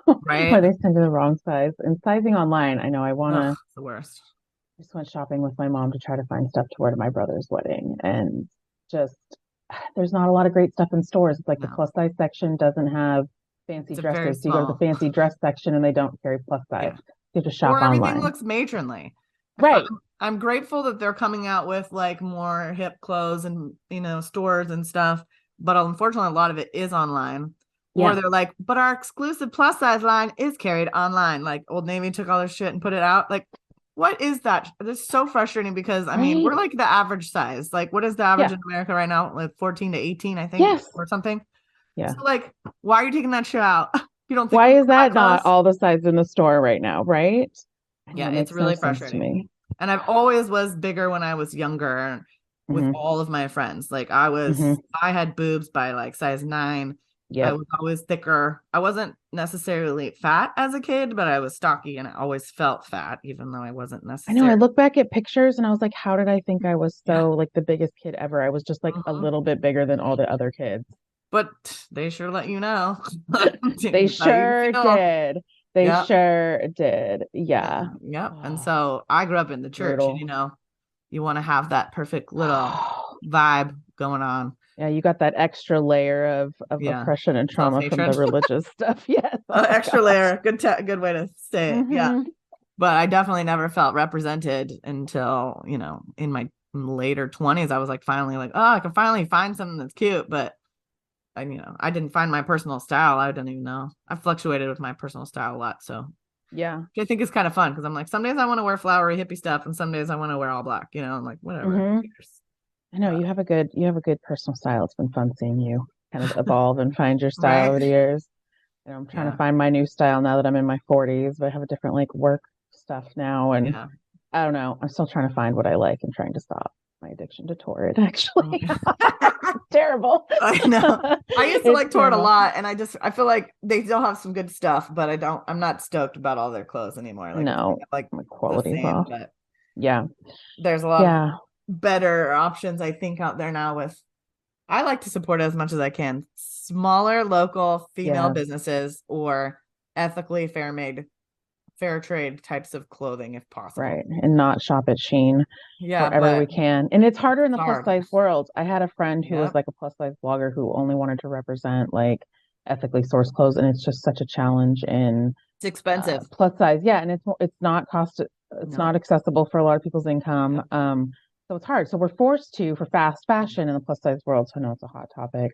Right. Right. Where they send you the wrong size. And sizing online, I know I wanna the worst. I just went shopping with my mom to try to find stuff to wear to my brother's wedding. And just there's not a lot of great stuff in stores. It's like the plus size section doesn't have fancy dresses. So you go to the fancy dress section and they don't carry plus size. You have to shop or everything online. looks matronly. Right. I'm grateful that they're coming out with like more hip clothes and, stores and stuff. But unfortunately, a lot of it is online. Or they're like, but our exclusive plus size line is carried online. Like Old Navy took all their shit and put it out. Like, what is that? It's so frustrating because I mean, we're like the average size. Like, what is the average in America right now? Like 14 to 18, I think, or something. Yeah. So like, why are you taking that shit out? You don't think why is that not all the sizes in the store right now? Right. Yeah, it's really frustrating to me. And I've always was bigger when I was younger with all of my friends. Like I had boobs by like size 9. Yeah, I was always thicker. I wasn't necessarily fat as a kid, but I was stocky and I always felt fat, even though I wasn't necessarily. I know. I look back at pictures and I was like, how did I think I was so like the biggest kid ever? I was just like a little bit bigger than all the other kids. But they sure let you know. They sure did. They sure did. Yeah. Yep. And so I grew up in the church, and, you want to have that perfect little vibe going on. Yeah, you got that extra layer of oppression and trauma from the religious stuff. Yes. Extra layer. Good way to say it. Yeah. But I definitely never felt represented until, in my later 20s. I was like, finally like, oh, I can finally find something that's cute. But I didn't find my personal style. I didn't even know. I fluctuated with my personal style a lot. So yeah, I think it's kind of fun because I'm like, some days I want to wear flowery hippie stuff, and some days I want to wear all black. I'm like, whatever. I know you have a good personal style. It's been fun seeing you kind of evolve and find your style over the years. I'm trying to find my new style now that I'm in my 40s, but I have a different like work stuff now, and I don't know. I'm still trying to find what I like and trying to stop my addiction to Torrid. Actually, terrible. I know. I used to like Torrid a lot, and I feel like they still have some good stuff, but I'm not stoked about all their clothes anymore. Like, no, like my quality is off. But yeah, there's a lot of better options I think out there now. I like to support as much as I can smaller local female businesses or ethically fair trade types of clothing if possible, right? And not shop at Shein wherever we can. And it's harder in the plus size world. I had a friend who was like a plus size blogger who only wanted to represent like ethically sourced clothes, and it's just such a challenge in it's expensive plus size. And it's not not accessible for a lot of people's income. So it's hard. So we're forced to for fast fashion in the plus size world. So I know it's a hot topic.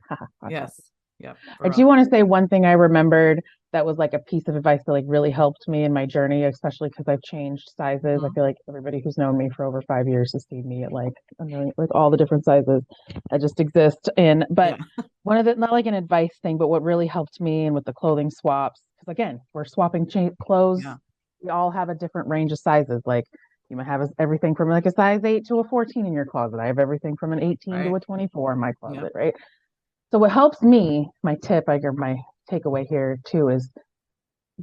Yeah. I do want to say one thing I remembered that was like a piece of advice that like really helped me in my journey, especially because I've changed sizes. I feel like everybody who's known me for over 5 years has seen me at like a million, like all the different sizes I just exist in. But one of the, not like an advice thing, but what really helped me and with the clothing swaps, because again, we're swapping clothes. Yeah. We all have a different range of sizes. Like you might have everything from like a size 8 to a 14 in your closet. I have everything from an 18 to a 24 in my closet, right? So what helps me, my takeaway here too is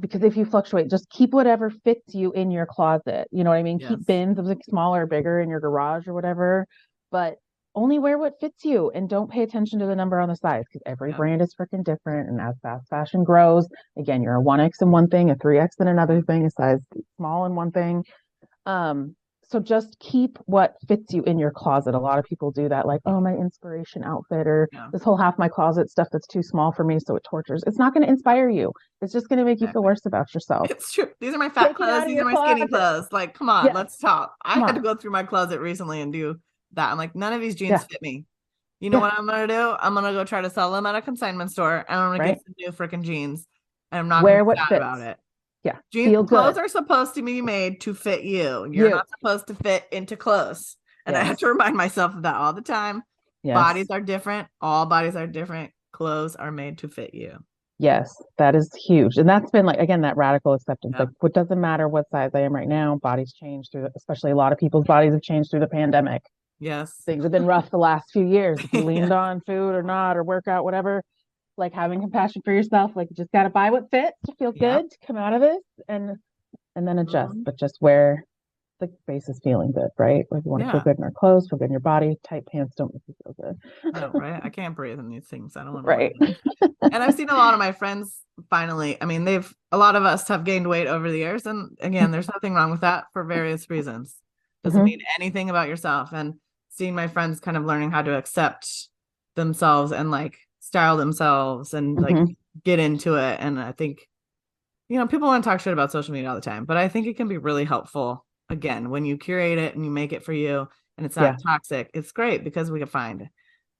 because if you fluctuate, just keep whatever fits you in your closet. You know what I mean? Yes. Keep bins of like smaller or bigger in your garage or whatever, but only wear what fits you and don't pay attention to the number on the size because every brand is freaking different. And as fast fashion grows, again, you're a 1X in one thing, a 3X in another thing, a size small in one thing. So just keep what fits you in your closet. A lot of people do that, like, oh, my inspiration outfit or this whole half my closet stuff that's too small for me, so it tortures. It's not going to inspire you. It's just going to make you feel worse about yourself. It's true. These are my fat clothes. These are my skinny clothes. Like, come on, let's talk. I had to go through my closet recently and do that. I'm like, none of these jeans fit me. You know what I'm going to do? I'm going to go try to sell them at a consignment store, and I'm going to get some new freaking jeans. And I'm not going to be sad about it. Yeah. Clothes are supposed to be made to fit you. You're not supposed to fit into clothes. And I have to remind myself of that all the time. Yes. Bodies are different. All bodies are different. Clothes are made to fit you. Yes, that is huge. And that's been like, again, that radical acceptance. Like, it doesn't matter what size I am right now. Bodies change especially a lot of people's bodies have changed through the pandemic. Yes. Things have been rough the last few years. If you leaned on food or not, or workout, whatever. Like having compassion for yourself, like you just got to buy what fits to feel good to come out of this and and then adjust, but just where the base is feeling good, right? Like you want to feel good in our clothes, feel good in your body. Tight pants don't make you feel good. No, right? I can't breathe in these things. I don't want to right. And I've seen a lot of my friends finally, I mean, a lot of us have gained weight over the years. And again, there's nothing wrong with that for various reasons. Doesn't mean anything about yourself. And seeing my friends kind of learning how to accept themselves and like style themselves and like get into it. And I think, people want to talk shit about social media all the time, but I think it can be really helpful. Again, when you curate it and you make it for you and it's not toxic, it's great because we can find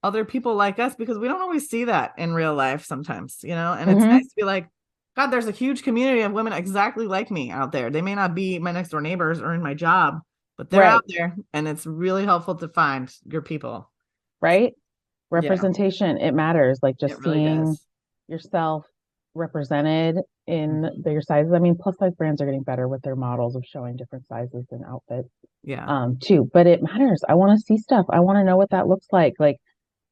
other people like us because we don't always see that in real life sometimes, and it's nice to be like, God, there's a huge community of women exactly like me out there. They may not be my next door neighbors or in my job, but they're out there, and it's really helpful to find your people. Right? Representation, it matters. Like just really seeing yourself represented in your sizes. I mean, plus size brands are getting better with their models of showing different sizes and outfits. Too. But it matters. I want to see stuff. I want to know what that looks like. Like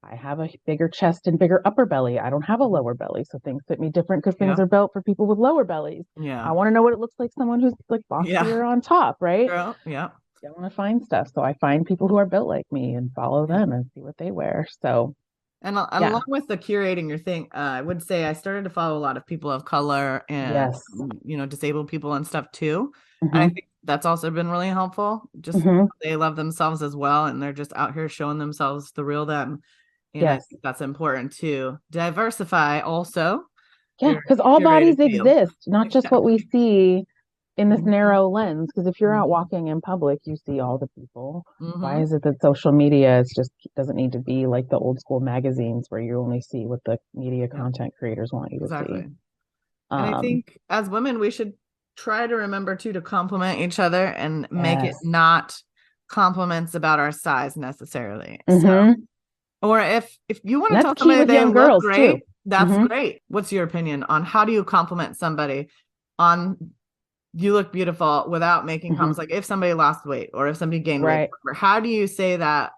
I have a bigger chest and bigger upper belly. I don't have a lower belly. So things fit me different because things are built for people with lower bellies. I want to know what it looks like someone who's like boxier on top, right? Girl, yeah. I want to find stuff. So I find people who are built like me and follow them and see what they wear. So and along with the curating your thing, I would say I started to follow a lot of people of color and disabled people and stuff too. And I think that's also been really helpful. Just they love themselves as well, and they're just out here showing themselves the real them. And I think that's important to diversify also. Yeah, because all bodies exist, not just what we see in this narrow lens. Because if you're out walking in public, you see all the people. Why is it that social media doesn't need to be like the old school magazines where you only see what the media content creators want you to see? And I think as women, we should try to remember to compliment each other and make it not compliments about our size necessarily. So, or if you want to tell somebody they look great, that's great. What's your opinion on how do you compliment somebody on you look beautiful without making comments? Like if somebody lost weight or if somebody gained weight, how do you say that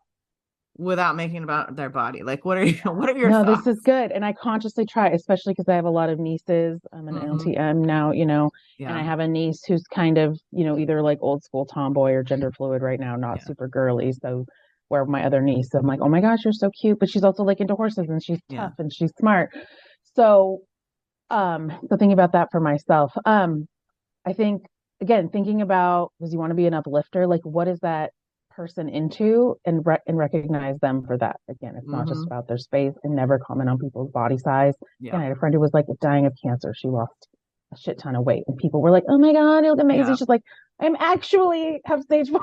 without making about their body? Like what are your thoughts? This is good. And I consciously try, especially because I have a lot of nieces. I'm an Auntie M now, and I have a niece who's kind of, either like old school tomboy or gender fluid right now, not super girly. So where my other niece, I'm like, oh my gosh, you're so cute. But she's also like into horses and she's tough and she's smart. So, thinking about that for myself, I think, again, thinking about, does you want to be an uplifter? Like, what is that person into and recognize them for that? Again, it's not just about their space, and never comment on people's body size. And I had a friend who was like dying of cancer. She lost a shit ton of weight. And people were like, oh my God, you look amazing. She's like, I'm actually have stage 4.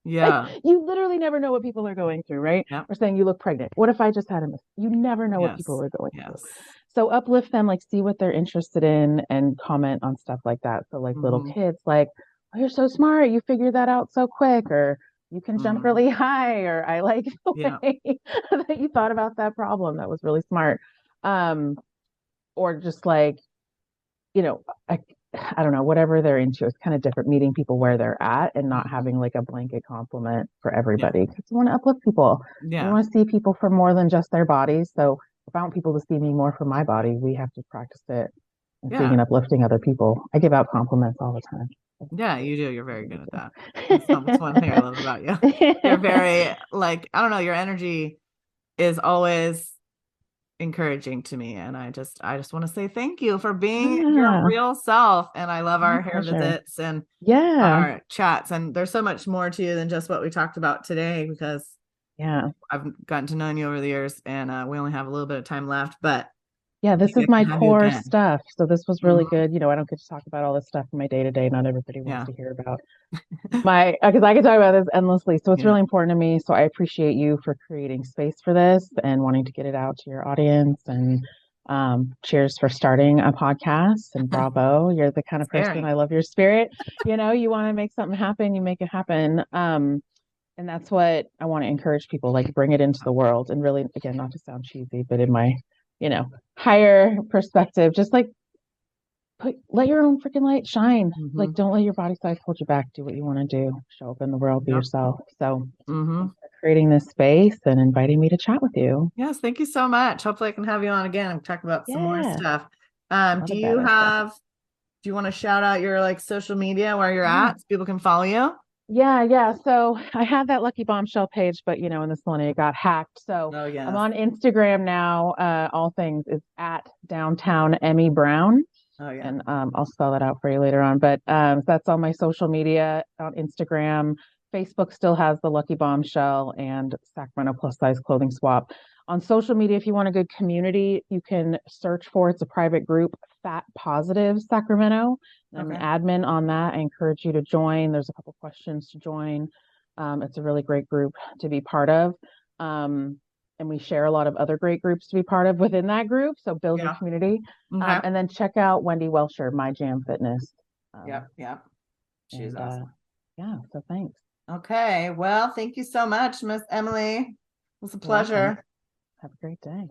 Like, you literally never know what people are going through, right? Or saying you look pregnant. What if I just had a miss? You never know what people are going through. So uplift them, like see what they're interested in and comment on stuff like that. So like little kids, like, oh, you're so smart. You figured that out so quick, or you can jump really high, or I like the way that you thought about that problem. That was really smart. Or just like, I don't know, whatever they're into. It's kind of different meeting people where they're at and not having like a blanket compliment for everybody, because you want to uplift people. You want to see people for more than just their bodies. So if I want people to see me more for my body, we have to practice it and seeing and uplifting other people. I give out compliments all the time. Yeah, you do. You're very good at that. That's one thing I love about you. You're very like, I don't know, your energy is always encouraging to me, and I just want to say thank you for being your real self. And I love our hair visits and our chats, and there's so much more to you than just what we talked about today, because I've gotten to know you over the years, and we only have a little bit of time left, but this is my core stuff. So this was really good. I don't get to talk about all this stuff in my day-to-day. Not everybody wants to hear about because I can talk about this endlessly. So it's really important to me. So I appreciate you for creating space for this and wanting to get it out to your audience. And cheers for starting a podcast, and bravo. You're the kind of person, I love your spirit. You want to make something happen, you make it happen. And that's what I want to encourage people, like bring it into the world. And really, again, not to sound cheesy, but in my higher perspective, just like let your own freaking light shine. Like, don't let your body size hold you back. Do what you want to do. Show up in the world, be yourself. So creating this space and inviting me to chat with you. Yes, thank you so much. Hopefully I can have you on again and talk about some more stuff. Do you have Do you want to shout out your like social media where you're at so people can follow you? Yeah. So I had that Lucky Bombshell page, but in this millennium it got hacked. So I'm on Instagram now. All things is at downtown Emmy Brown. Oh yeah. And I'll spell that out for you later on. But that's on my social media on Instagram. Facebook still has the Lucky Bombshell and Sacramento Plus Size Clothing Swap. On social media, if you want a good community, you can search for, it's a private group, Fat Positive Sacramento. I'm an admin on that. I encourage you to join. There's a couple questions to join. It's a really great group to be part of. And we share a lot of other great groups to be part of within that group. So build your community. And then check out Wendy Welsher, My Jam Fitness. Yep. She's awesome. So thanks. Okay. Well, thank you so much, Miss Emily. It was a pleasure. Have a great day.